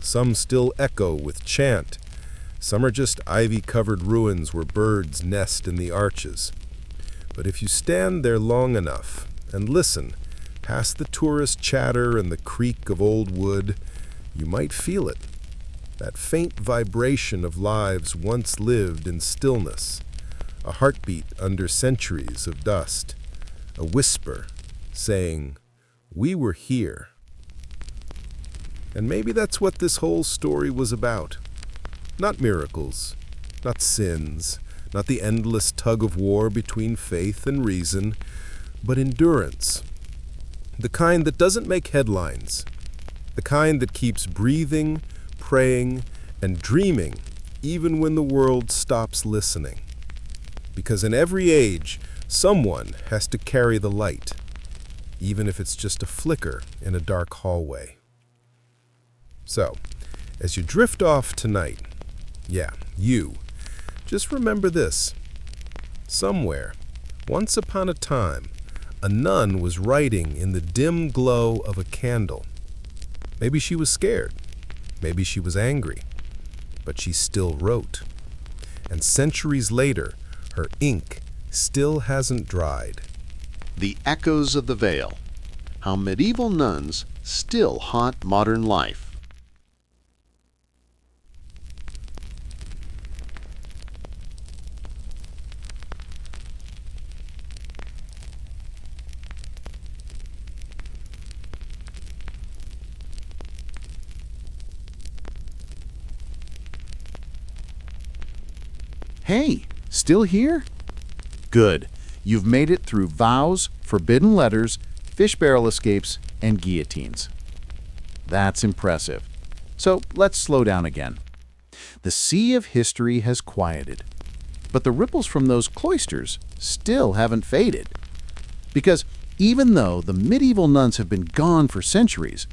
A: Some still echo with chant. Some are just ivy-covered ruins where birds nest in the arches. But if you stand there long enough and listen, Past the tourist chatter and the creak of old wood, you might feel it. That faint vibration of lives once lived in stillness, a heartbeat under centuries of dust, a whisper saying, "We were here." And maybe that's what this whole story was about. Not miracles, not sins, not the endless tug-of-war between faith and reason, but endurance. The kind that doesn't make headlines, the kind that keeps breathing, praying, and dreaming even when the world stops listening. Because in every age, someone has to carry the light, even if it's just a flicker in a dark hallway. So, as you drift off tonight, just remember this. Somewhere, once upon a time, a nun was writing in the dim glow of a candle. Maybe she was scared. Maybe she was angry. But she still wrote. And centuries later, her ink still hasn't dried.
E: The Echoes of the Veil: How Medieval Nuns Still Haunt Modern Life.
D: Hey, still here? Good. You've made it through vows, forbidden letters, fish barrel escapes, and guillotines. That's impressive. So let's slow down again. The sea of history has quieted, but the ripples from those cloisters still haven't faded. Because even though the medieval nuns have been gone for centuries,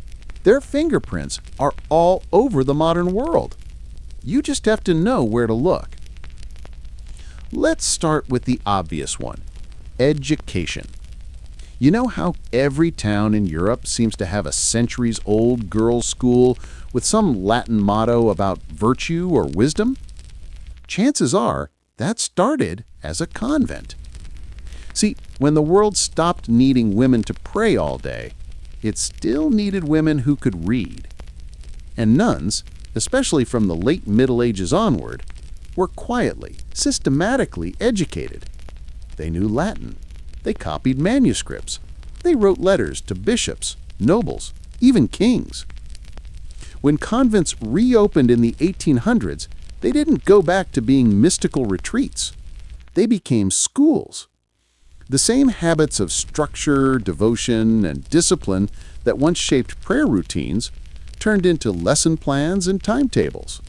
D: their fingerprints are all over the modern world. You just have to know where to look. Let's start with the obvious one: education. You know how every town in Europe seems to have a centuries-old girls' school with some Latin motto about virtue or wisdom? Chances are that started as a convent. See, when the world stopped needing women to pray all day, it still needed women who could read. And nuns, especially from the late Middle Ages onward, were quietly, systematically educated. They knew Latin. They copied manuscripts. They wrote letters to bishops, nobles, even kings. When convents reopened in the 1800s, they didn't go back to being mystical retreats. They became schools. The same habits of structure, devotion, and discipline that once shaped prayer routines turned into lesson plans and timetables.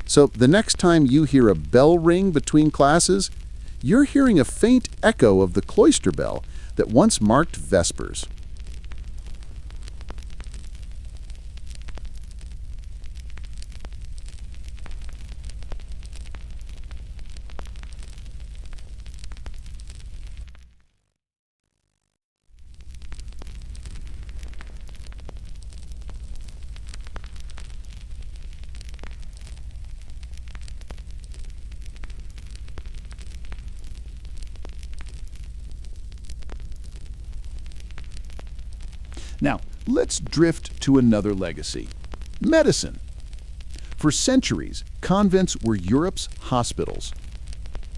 D: So the next time you hear a bell ring between classes, you're hearing a faint echo of the cloister bell that once marked Vespers. Now, let's drift to another legacy: medicine. For centuries, convents were Europe's hospitals.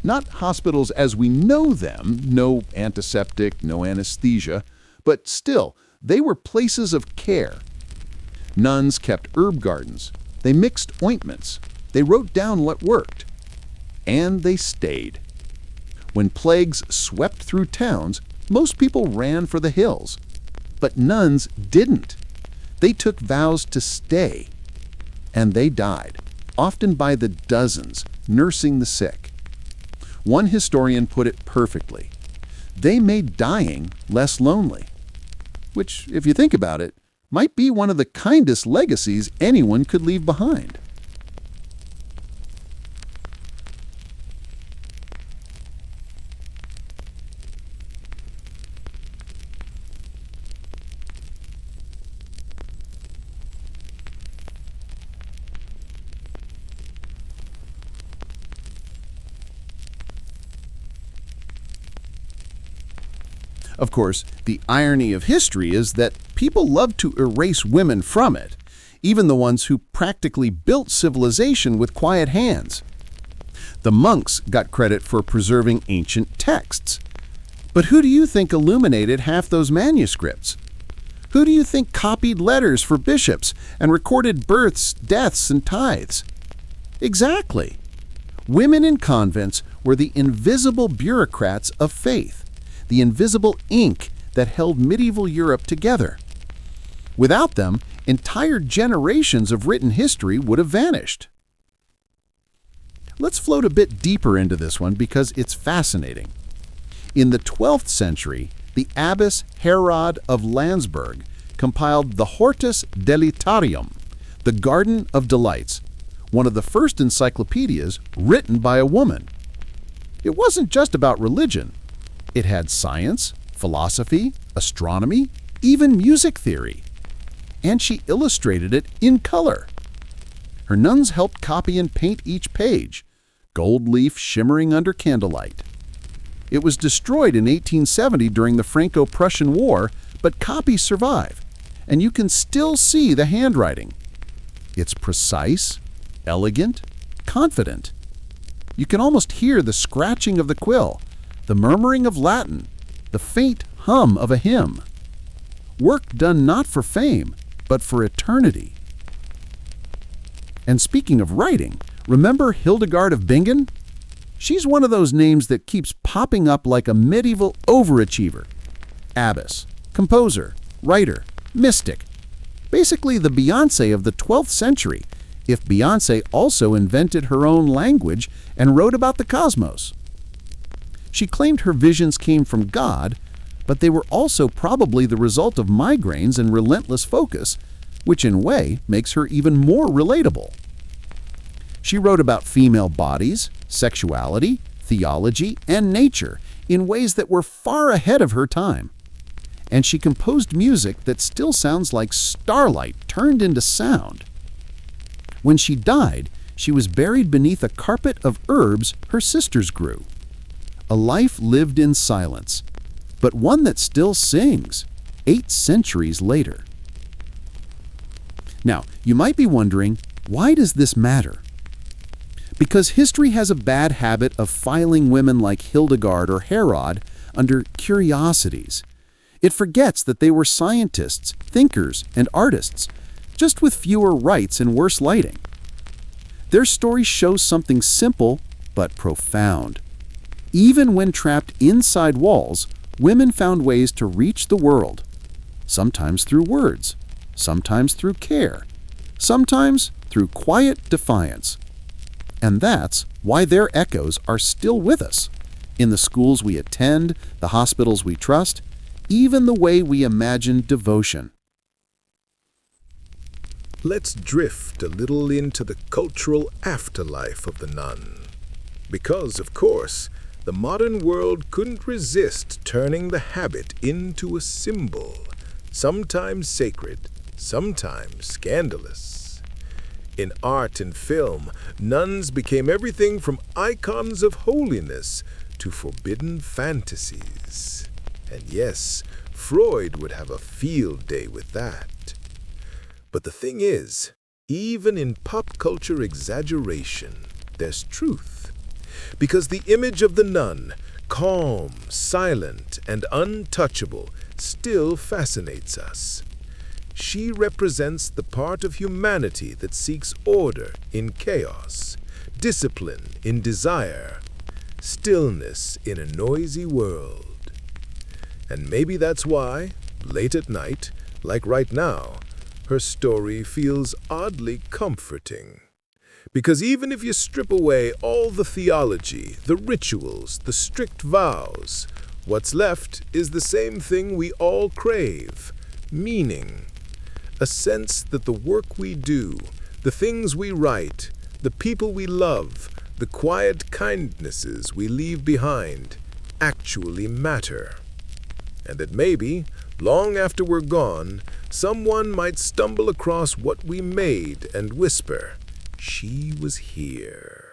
D: Not hospitals as we know them, no antiseptic, no anesthesia, but still, they were places of care. Nuns kept herb gardens. They mixed ointments. They wrote down what worked. And they stayed. When plagues swept through towns, most people ran for the hills. But nuns didn't. They took vows to stay. And they died, often by the dozens, nursing the sick. One historian put it perfectly: they made dying less lonely. Which, if you think about it, might be one of the kindest legacies anyone could leave behind.
E: Of course, the irony of history is that people love to erase women from it, even the ones who practically built civilization with quiet hands. The monks got credit for preserving ancient texts. But who do you think illuminated half those manuscripts? Who do you think copied letters for bishops and recorded births, deaths, and tithes? Exactly. Women in convents were the invisible bureaucrats of faith, the invisible ink that held medieval Europe together. Without them, entire generations of written history would have vanished. Let's float a bit deeper into this one because it's fascinating. In the 12th century, the abbess Herod of Landsberg compiled the Hortus Delitarium, the Garden of Delights, one of the first encyclopedias written by a woman. It wasn't just about religion. It had science, philosophy, astronomy, even music theory. And she illustrated it in color. Her nuns helped copy and paint each page, gold leaf shimmering under candlelight. It was destroyed in 1870 during the Franco-Prussian War, but copies survive, and you can still see the handwriting. It's precise, elegant, confident. You can almost hear the scratching of the quill, the murmuring of Latin, the faint hum of a hymn. Work done not for fame, but for eternity. And speaking of writing, remember Hildegard of Bingen? She's one of those names that keeps popping up like a medieval overachiever. Abbess, composer, writer, mystic. Basically the Beyoncé of the 12th century, if Beyoncé also invented her own language and wrote about the cosmos. She claimed her visions came from God, but they were also probably the result of migraines and relentless focus, which in a way makes her even more relatable. She wrote about female bodies, sexuality, theology, and nature in ways that were far ahead of her time. And she composed music that still sounds like starlight turned into sound. When she died, she was buried beneath a carpet of herbs her sisters grew. A life lived in silence, but one that still sings, 8 centuries later. Now, you might be wondering, why does this matter? Because history has a bad habit of filing women like Hildegard or Herod under curiosities. It forgets that they were scientists, thinkers, and artists, just with fewer rights and worse lighting. Their story shows something simple but profound. Even when trapped inside walls, women found ways to reach the world, sometimes through words, sometimes through care, sometimes through quiet defiance. And that's why their echoes are still with us, in the schools we attend, the hospitals we trust, even the way we imagine devotion.
A: Let's drift a little into the cultural afterlife of the nun. Because, of course, the modern world couldn't resist turning the habit into a symbol, sometimes sacred, sometimes scandalous. In art and film, nuns became everything from icons of holiness to forbidden fantasies. And yes, Freud would have a field day with that. But the thing is, even in pop culture exaggeration, there's truth. Because the image of the nun, calm, silent, and untouchable, still fascinates us. She represents the part of humanity that seeks order in chaos, discipline in desire, stillness in a noisy world. And maybe that's why, late at night, like right now, her story feels oddly comforting. Because even if you strip away all the theology, the rituals, the strict vows, what's left is the same thing we all crave: meaning. A sense that the work we do, the things we write, the people we love, the quiet kindnesses we leave behind, actually matter. And that maybe, long after we're gone, someone might stumble across what we made and whisper, "She was here."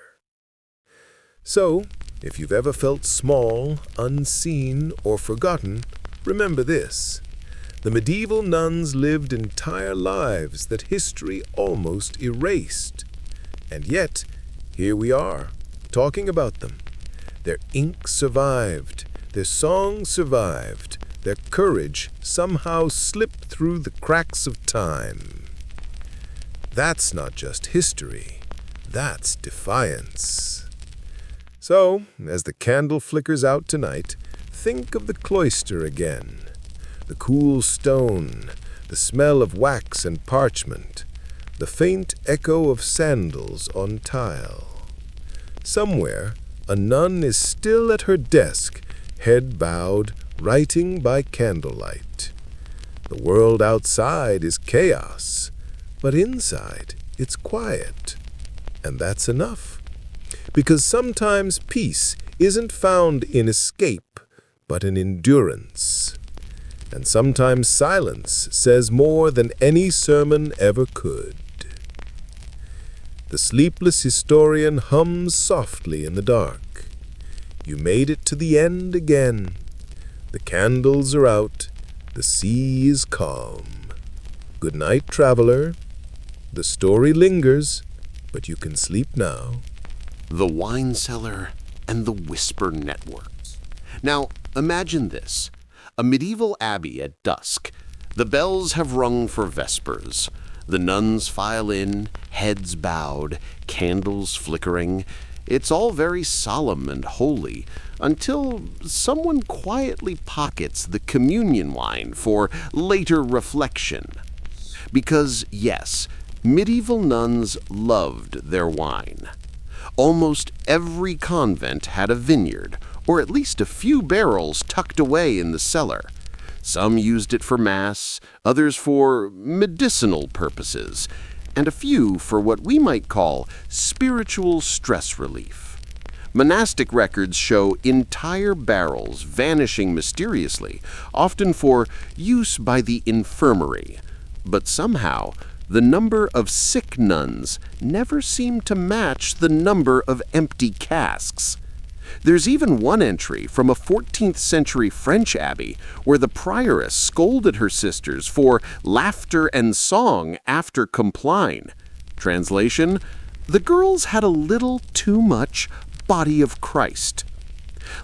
A: So, if you've ever felt small, unseen, or forgotten, Remember this. The medieval nuns lived entire lives that history almost erased. And yet, here we are, talking about them. Their ink survived, their song survived, their courage somehow slipped through the cracks of time. That's not just history, that's defiance. So, as the candle flickers out tonight, think of the cloister again. The cool stone, the smell of wax and parchment, the faint echo of sandals on tile. Somewhere, a nun is still at her desk, head bowed, writing by candlelight. The world outside is chaos, but inside it's quiet. And that's enough. Because sometimes peace isn't found in escape, but in endurance. And sometimes silence says more than any sermon ever could. The sleepless historian hums softly in the dark. You made it to the end again. The candles are out. The sea is calm. Good night, traveler. The story lingers, but you can sleep now.
F: The wine cellar and the whisper networks. Now, imagine this. A medieval abbey at dusk. The bells have rung for vespers. The nuns file in, heads bowed, candles flickering. It's all very solemn and holy, until someone quietly pockets the communion wine for later reflection. Because, yes, medieval nuns loved their wine. Almost every convent had a vineyard, or at least a few barrels tucked away in the cellar. Some used it for mass, others for medicinal purposes, and a few for what we might call spiritual stress relief. Monastic records show entire barrels vanishing mysteriously, often for use by the infirmary. But somehow, the number of sick nuns never seemed to match the number of empty casks. There's even one entry from a 14th century French abbey where the prioress scolded her sisters for laughter and song after compline. Translation: the girls had a little too much body of Christ.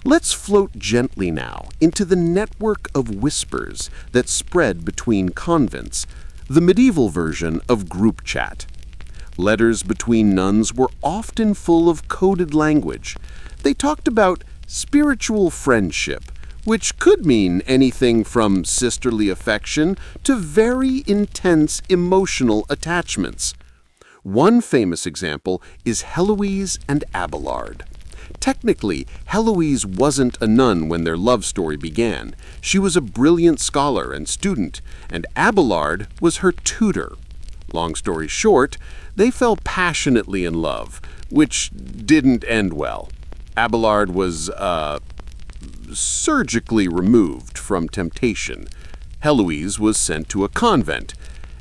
F: Let's float gently now into the network of whispers that spread between convents, the medieval version of group chat. Letters between nuns were often full of coded language. They talked about spiritual friendship, which could mean anything from sisterly affection to very intense emotional attachments. One famous example is Heloise and Abelard. Technically, Heloise wasn't a nun when their love story began. She was a brilliant scholar and student, and Abelard was her tutor. Long story short, they fell passionately in love, which didn't end well. Abelard was, surgically removed from temptation. Heloise was sent to a convent,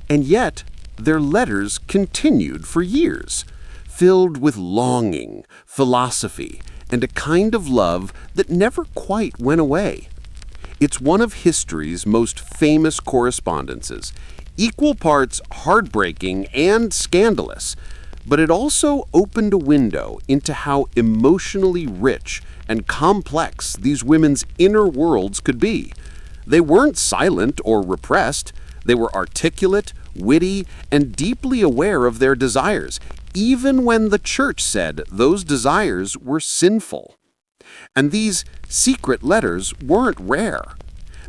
F: and yet their letters continued for years, filled with longing, philosophy, and a kind of love that never quite went away. It's one of history's most famous correspondences, equal parts heartbreaking and scandalous, but it also opened a window into how emotionally rich and complex these women's inner worlds could be. They weren't silent or repressed. They were articulate, witty, and deeply aware of their desires, even when the church said those desires were sinful. And these secret letters weren't rare.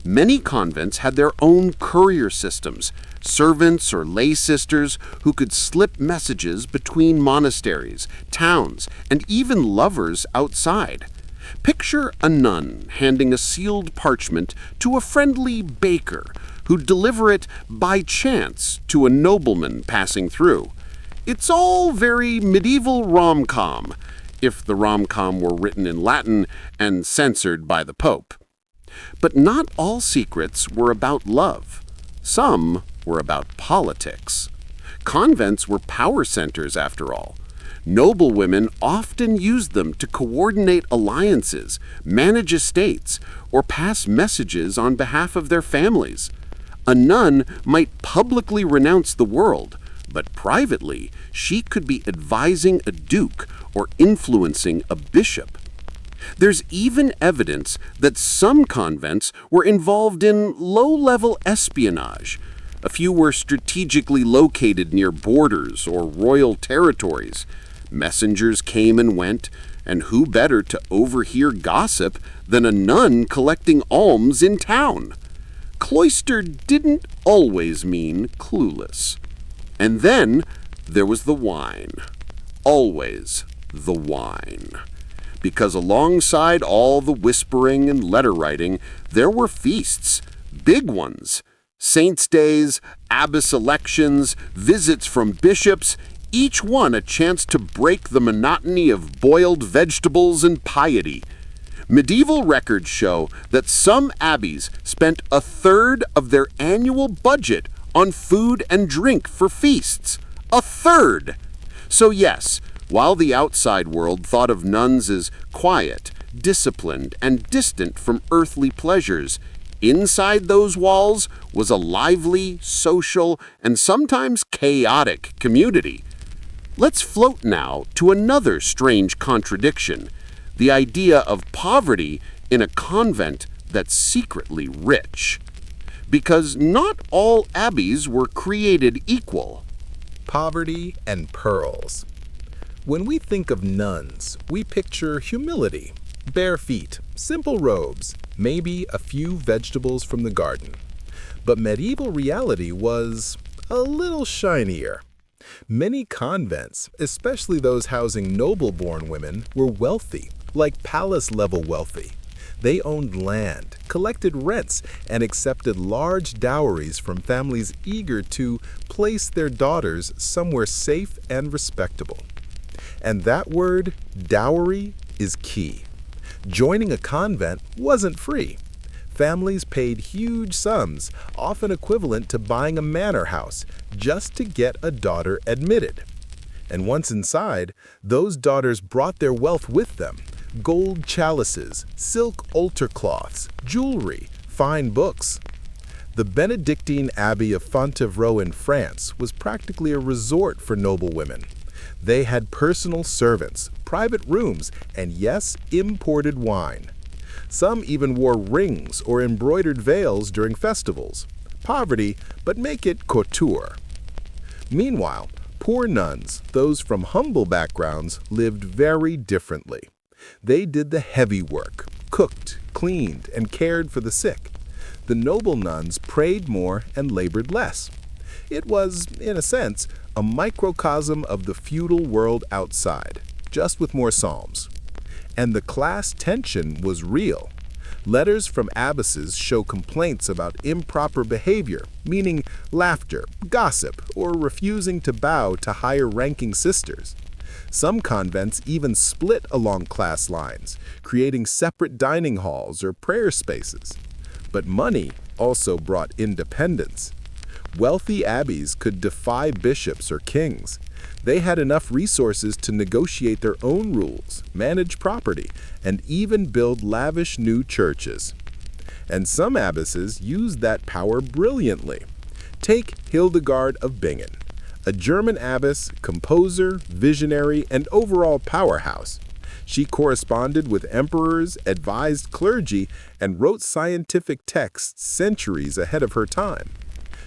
F: Many convents had their own courier systems, servants or lay sisters who could slip messages between monasteries, towns, and even lovers outside. Picture a nun handing a sealed parchment to a friendly baker who'd deliver it by chance to a nobleman passing through. It's all very medieval rom-com, if the rom-com were written in Latin and censored by the Pope. But not all secrets were about love. Some were about politics. Convents were power centers, after all. Noblewomen often used them to coordinate alliances, manage estates, or pass messages on behalf of their families. A nun might publicly renounce the world, but privately she could be advising a duke or influencing a bishop. There's even evidence that some convents were involved in low-level espionage. A few were strategically located near borders or royal territories. Messengers came and went, and who better to overhear gossip than a nun collecting alms in town? Cloistered didn't always mean clueless. And then there was the wine. Always the wine. Because alongside all the whispering and letter writing, there were feasts, big ones. Saints' days, abbess elections, visits from bishops, each one a chance to break the monotony of boiled vegetables and piety. Medieval records show that some abbeys spent a third of their annual budget on food and drink for feasts. A third! So yes, while the outside world thought of nuns as quiet, disciplined, and distant from earthly pleasures, inside those walls was a lively, social, and sometimes chaotic community. Let's float now to another strange contradiction, the idea of poverty in a convent that's secretly rich. Because not all abbeys were created equal.
A: Poverty and pearls. When we think of nuns, we picture humility, bare feet, simple robes, maybe a few vegetables from the garden. But medieval reality was a little shinier. Many convents, especially those housing noble-born women, were wealthy, like palace-level wealthy. They owned land, collected rents, and accepted large dowries from families eager to place their daughters somewhere safe and respectable. And that word, dowry, is key. Joining a convent wasn't free. Families paid huge sums, often equivalent to buying a manor house, just to get a daughter admitted. And once inside, those daughters brought their wealth with them. Gold chalices, silk altar cloths, jewelry, fine books. The Benedictine Abbey of Fontevraud in France was practically a resort for noble women. They had personal servants, private rooms, and yes, imported wine. Some even wore rings or embroidered veils during festivals. Poverty, but make it couture. Meanwhile, poor nuns, those from humble backgrounds, lived very differently. They did the heavy work, cooked, cleaned, and cared for the sick. The noble nuns prayed more and labored less. It was, in a sense, a microcosm of the feudal world outside, just with more psalms. And the class tension was real. Letters from abbesses show complaints about improper behavior, meaning laughter, gossip, or refusing to bow to higher-ranking sisters. Some convents even split along class lines, creating separate dining halls or prayer spaces. But money also brought independence. Wealthy abbeys could defy bishops or kings. They had enough resources to negotiate their own rules, manage property, and even build lavish new churches. And some abbesses used that power brilliantly. Take Hildegard of Bingen, a German abbess, composer, visionary, and overall powerhouse. She corresponded with emperors, advised clergy, and wrote scientific texts centuries ahead of her time.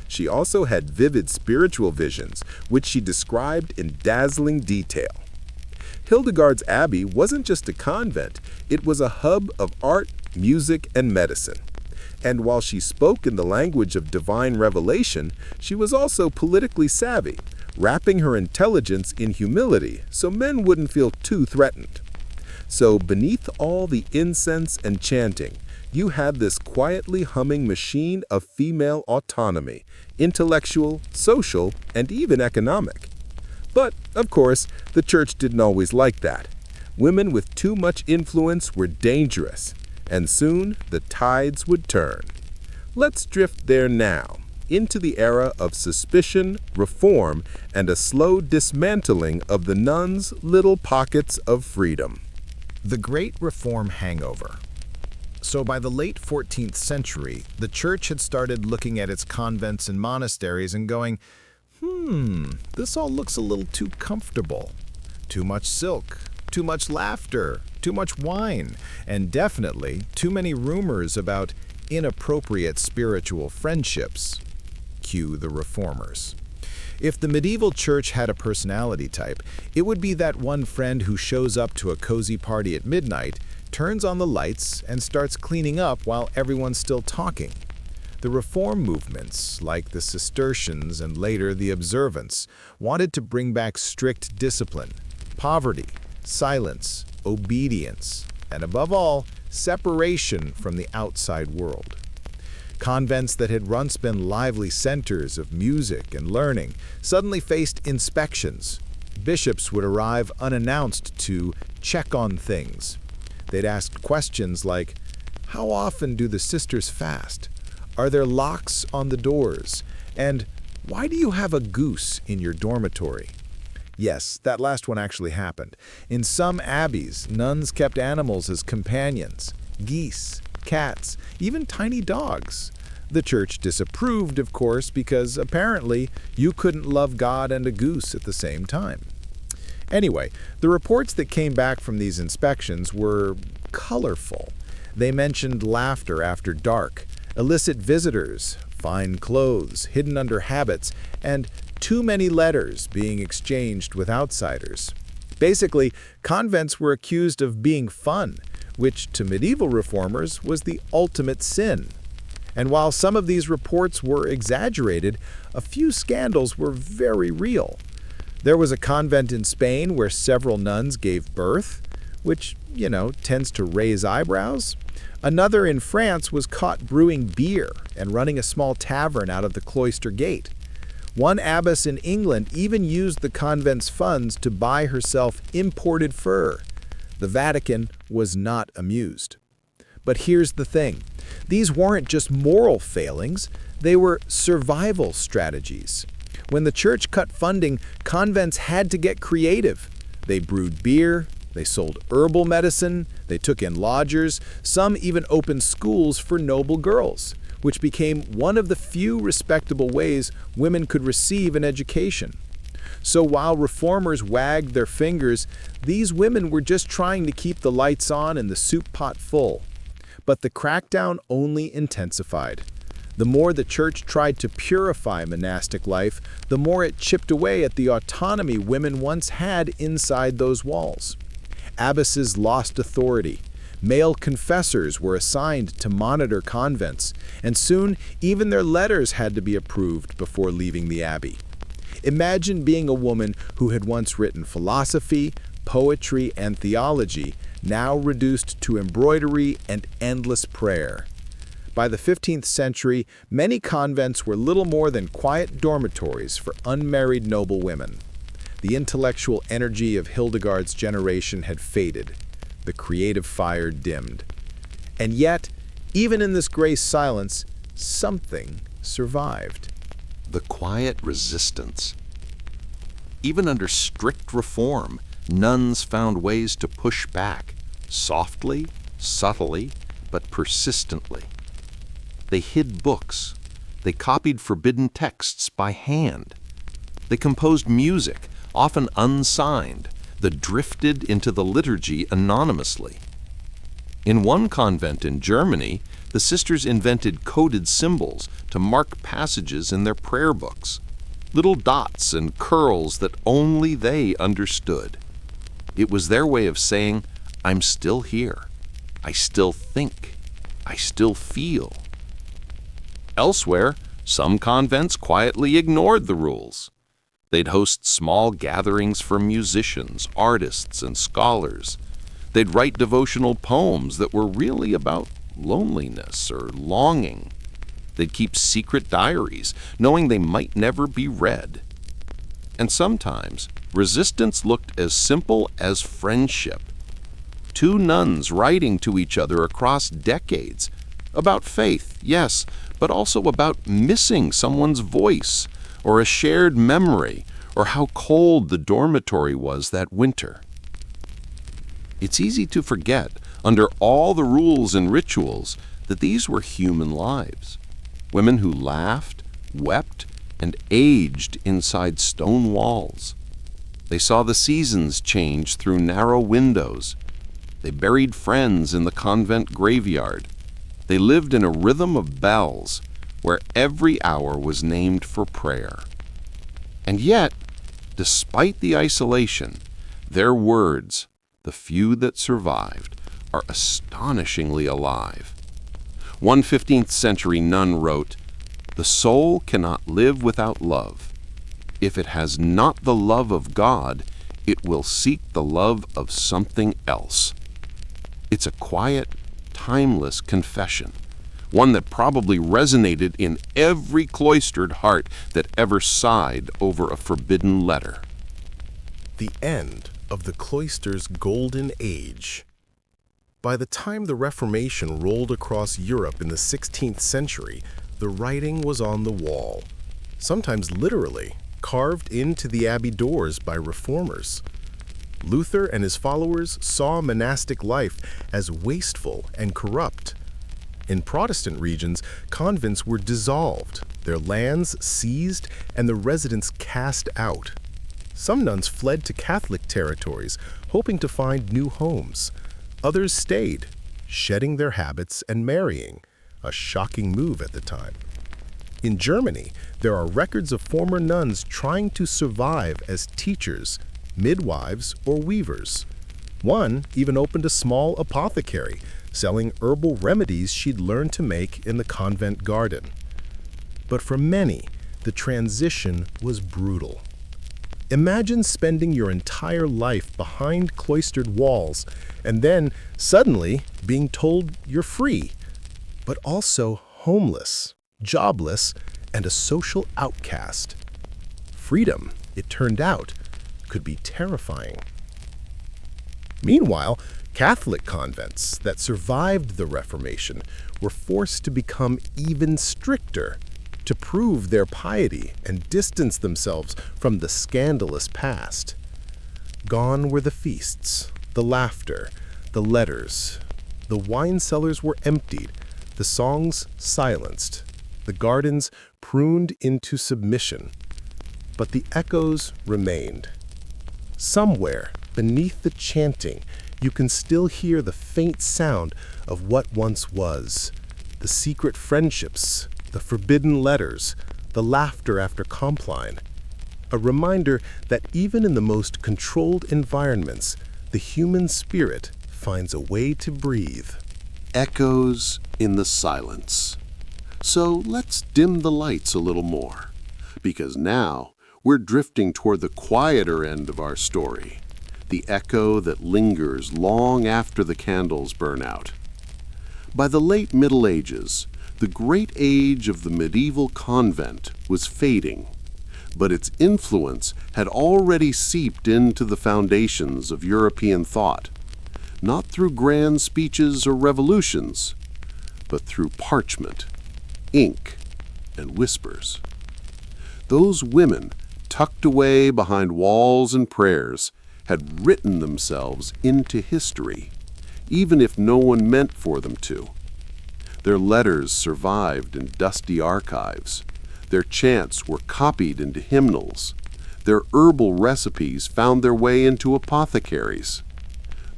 A: She also had vivid spiritual visions, which she described in dazzling detail. Hildegard's abbey wasn't just a convent, it was a hub of art, music, and medicine. And while she spoke in the language of divine revelation, she was also politically savvy, wrapping her intelligence in humility so men wouldn't feel too threatened. So beneath all the incense and chanting, you had this quietly humming machine of female autonomy, intellectual, social, and even economic. But, of course, the church didn't always like that. Women with too much influence were dangerous, and soon the tides would turn. Let's drift there now,
B: into the era of suspicion, reform, and a slow dismantling of the nuns' little pockets of freedom.
A: The Great Reform hangover. So by the late 14th century, the church had started looking at its convents and monasteries and going, this all looks a little too comfortable. Too much silk, too much laughter, too much wine, and definitely too many rumors about inappropriate spiritual friendships. Cue the reformers. If the medieval church had a personality type, it would be that one friend who shows up to a cozy party at midnight, turns on the lights, and starts cleaning up while everyone's still talking. The reform movements, like the Cistercians and later the Observants, wanted to bring back strict discipline, poverty, silence, obedience, and above all, separation from the outside world. Convents that had once been lively centers of music and learning suddenly faced inspections. Bishops would arrive unannounced to check on things. They'd ask questions like, how often do the sisters fast? Are there locks on the doors? And why do you have a goose in your dormitory? Yes, that last one actually happened. In some abbeys, nuns kept animals as companions, geese, cats, even tiny dogs. The church disapproved, of course, because apparently you couldn't love God and a goose at the same time. Anyway, the reports that came back from these inspections were colorful. They mentioned laughter after dark, illicit visitors, fine clothes hidden under habits, and too many letters being exchanged with outsiders. Basically, convents were accused of being fun, which to medieval reformers was the ultimate sin. And while some of these reports were exaggerated, a few scandals were very real. There was a convent in Spain where several nuns gave birth, which, tends to raise eyebrows. Another in France was caught brewing beer and running a small tavern out of the cloister gate. One abbess in England even used the convent's funds to buy herself imported fur. The Vatican was not amused. But here's the thing. These weren't just moral failings, they were survival strategies. When the church cut funding, convents had to get creative. They brewed beer, they sold herbal medicine, they took in lodgers, some even opened schools for noble girls, which became one of the few respectable ways women could receive an education. So while reformers wagged their fingers, these women were just trying to keep the lights on and the soup pot full. But the crackdown only intensified. The more the church tried to purify monastic life, the more it chipped away at the autonomy women once had inside those walls. Abbesses lost authority. Male confessors were assigned to monitor convents, and soon even their letters had to be approved before leaving the abbey. Imagine being a woman who had once written philosophy, poetry, and theology, now reduced to embroidery and endless prayer. By the 15th century, many convents were little more than quiet dormitories for unmarried noble women. The intellectual energy of Hildegard's generation had faded. The creative fire dimmed. And yet, even in this gray silence, something survived.
G: The quiet resistance. Even under strict reform, nuns found ways to push back, softly, subtly, but persistently. They hid books. They copied forbidden texts by hand. They composed music, often unsigned, that drifted into the liturgy anonymously. In one convent in Germany, the sisters invented coded symbols to mark passages in their prayer books, little dots and curls that only they understood. It was their way of saying, I'm still here. I still think. I still feel. Elsewhere, some convents quietly ignored the rules. They'd host small gatherings for musicians, artists, and scholars. They'd write devotional poems that were really about loneliness or longing. They'd keep secret diaries, knowing they might never be read. And sometimes, resistance looked as simple as friendship. Two nuns writing to each other across decades, About faith, yes, but also about missing someone's voice, or a shared memory, or how cold the dormitory was that winter. It's easy to forget, under all the rules and rituals, that these were human lives. Women who laughed, wept, and aged inside stone walls. They saw the seasons change through narrow windows. They buried friends in the convent graveyard. They lived in a rhythm of bells, where every hour was named for prayer. And yet, despite the isolation, their words, the few that survived, are astonishingly alive. One 15th century nun wrote, "The soul cannot live without love. If it has not the love of God, it will seek the love of something else." It's a quiet, timeless confession, one that probably resonated in every cloistered heart that ever sighed over a forbidden letter.
C: The end of the cloister's golden age. By the time the Reformation rolled across Europe in the 16th century, the writing was on the wall, sometimes literally, carved into the abbey doors by reformers. Luther and his followers saw monastic life as wasteful and corrupt. In Protestant regions, convents were dissolved, their lands seized, and the residents cast out. Some nuns fled to Catholic territories, hoping to find new homes. Others stayed, shedding their habits and marrying, a shocking move at the time. In Germany, there are records of former nuns trying to survive as teachers, midwives, or weavers. One even opened a small apothecary, selling herbal remedies she'd learned to make in the convent garden. But for many, the transition was brutal. Imagine spending your entire life behind cloistered walls and then suddenly being told you're free, but also homeless, jobless, and a social outcast. Freedom, it turned out, could be terrifying. Meanwhile, Catholic convents that survived the Reformation were forced to become even stricter to prove their piety and distance themselves from the scandalous past. Gone were the feasts, the laughter, the letters. The wine cellars were emptied, the songs silenced, the gardens pruned into submission. But the echoes remained. Somewhere beneath the chanting, you can still hear the faint sound of what once was, the secret friendships, the forbidden letters, the laughter after Compline. A reminder that even in the most controlled environments, the human spirit finds a way to breathe.
F: Echoes in the silence. So let's dim the lights a little more, because now we're drifting toward the quieter end of our story, the echo that lingers long after the candles burn out. By the late Middle Ages, the great age of the medieval convent was fading, but its influence had already seeped into the foundations of European thought, not through grand speeches or revolutions, but through parchment, ink, and whispers. Those women, tucked away behind walls and prayers, had written themselves into history, even if no one meant for them to. Their letters survived in dusty archives. Their chants were copied into hymnals. Their herbal recipes found their way into apothecaries.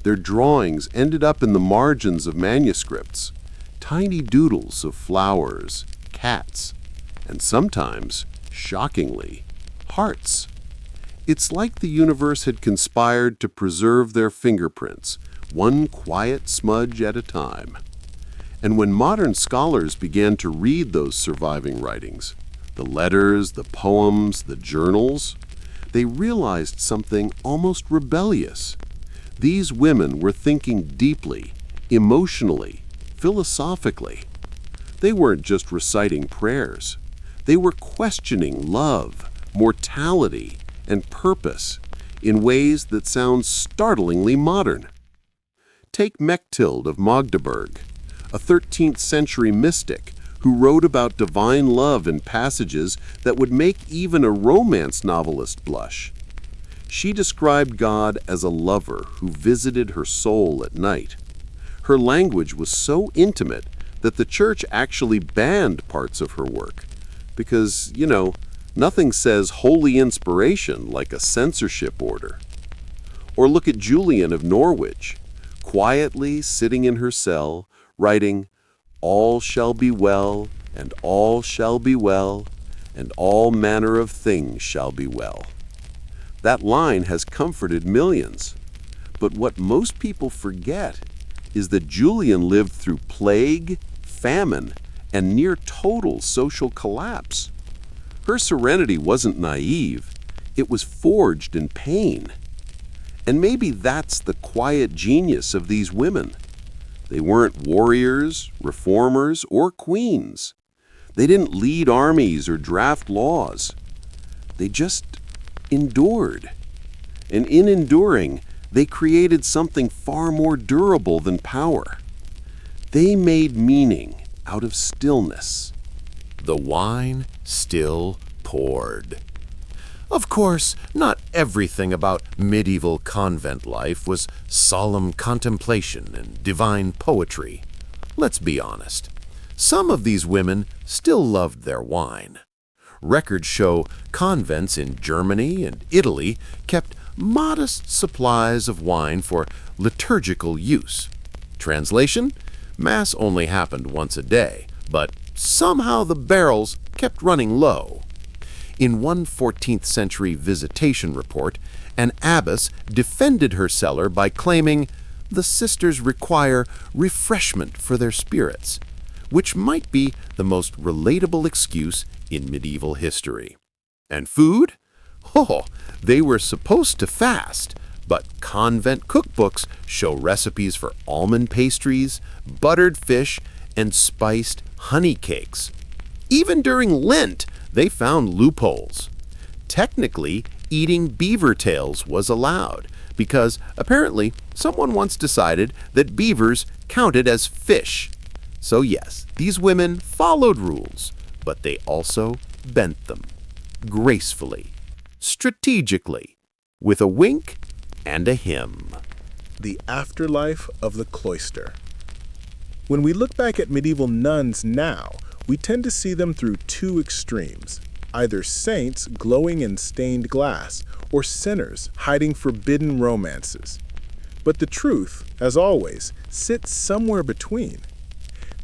F: Their drawings ended up in the margins of manuscripts, tiny doodles of flowers, cats, and sometimes, shockingly, hearts. It's like the universe had conspired to preserve their fingerprints, one quiet smudge at a time. And when modern scholars began to read those surviving writings, the letters, the poems, the journals, they realized something almost rebellious. These women were thinking deeply, emotionally, philosophically. They weren't just reciting prayers. They were questioning love, mortality, and purpose in ways that sound startlingly modern. Take Mechthild of Magdeburg, a 13th century mystic who wrote about divine love in passages that would make even a romance novelist blush. She described God as a lover who visited her soul at night. Her language was so intimate that the church actually banned parts of her work because, nothing says holy inspiration like a censorship order. Or look at Julian of Norwich, quietly sitting in her cell, writing, "All shall be well, and all shall be well, and all manner of things shall be well." That line has comforted millions. But what most people forget is that Julian lived through plague, famine, and near total social collapse. Her serenity wasn't naive, it was forged in pain. And maybe that's the quiet genius of these women. They weren't warriors, reformers, or queens. They didn't lead armies or draft laws. They just endured. And in enduring, they created something far more durable than power. They made meaning out of stillness.
A: The wine still poured. Of course, not everything about medieval convent life was solemn contemplation and divine poetry. Let's be honest. Some of these women still loved their wine. Records show convents in Germany and Italy kept modest supplies of wine for liturgical use. Translation: Mass only happened once a day, but somehow the barrels kept running low. In one 14th century visitation report, an abbess defended her cellar by claiming the sisters require refreshment for their spirits, which might be the most relatable excuse in medieval history. And food? Oh, they were supposed to fast, but convent cookbooks show recipes for almond pastries, buttered fish, and spiced honey cakes. Even during Lent, they found loopholes. Technically, eating beaver tails was allowed because apparently someone once decided that beavers counted as fish. So yes, these women followed rules, but they also bent them gracefully, strategically, with a wink and a hymn.
C: The afterlife of the cloister. When we look back at medieval nuns now, we tend to see them through two extremes, either saints glowing in stained glass or sinners hiding forbidden romances. But the truth, as always, sits somewhere between.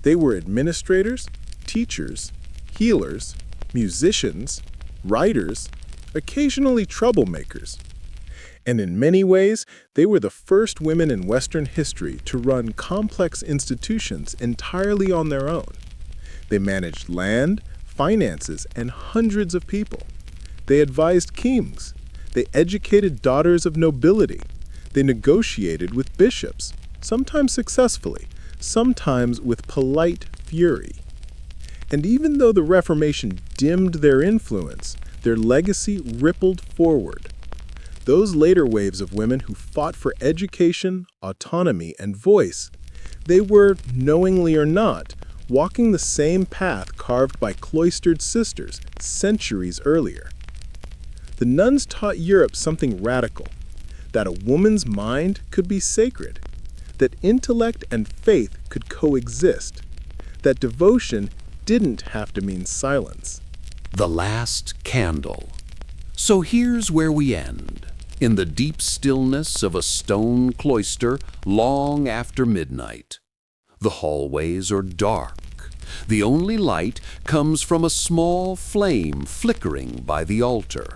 C: They were administrators, teachers, healers, musicians, writers, occasionally troublemakers. And in many ways, they were the first women in Western history to run complex institutions entirely on their own. They managed land, finances, and hundreds of people. They advised kings. They educated daughters of nobility. They negotiated with bishops, sometimes successfully, sometimes with polite fury. And even though the Reformation dimmed their influence, their legacy rippled forward. Those later waves of women who fought for education, autonomy, and voice, they were, knowingly or not, walking the same path carved by cloistered sisters centuries earlier. The nuns taught Europe something radical, that a woman's mind could be sacred, that intellect and faith could coexist, that devotion didn't have to mean silence.
F: The last candle. So here's where we end, in the deep stillness of a stone cloister long after midnight. The hallways are dark. The only light comes from a small flame flickering by the altar.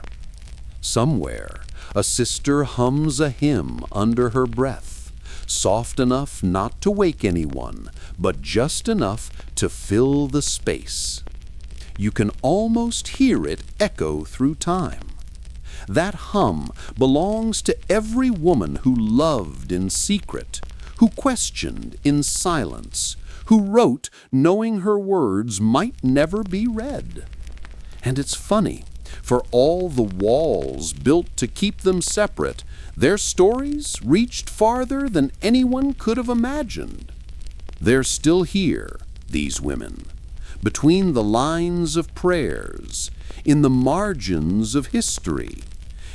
F: Somewhere, a sister hums a hymn under her breath, soft enough not to wake anyone, but just enough to fill the space. You can almost hear it echo through time. That hum belongs to every woman who loved in secret, who questioned in silence, who wrote knowing her words might never be read. And it's funny, for all the walls built to keep them separate, their stories reached farther than anyone could have imagined.
E: They're still here, these women, between the lines of prayers, in the margins of history,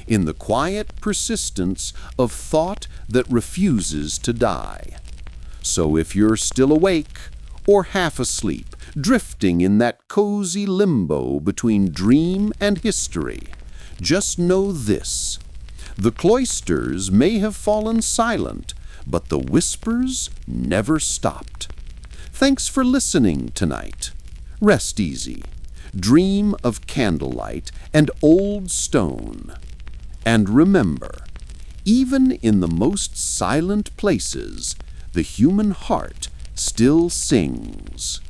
E: in the quiet persistence of thought that refuses to die. So if you're still awake or half asleep, drifting in that cozy limbo between dream and history, just know this: the cloisters may have fallen silent, but the whispers never stopped. Thanks for listening tonight. Rest easy. Dream of candlelight and old stone. And remember, even in the most silent places, the human heart still sings.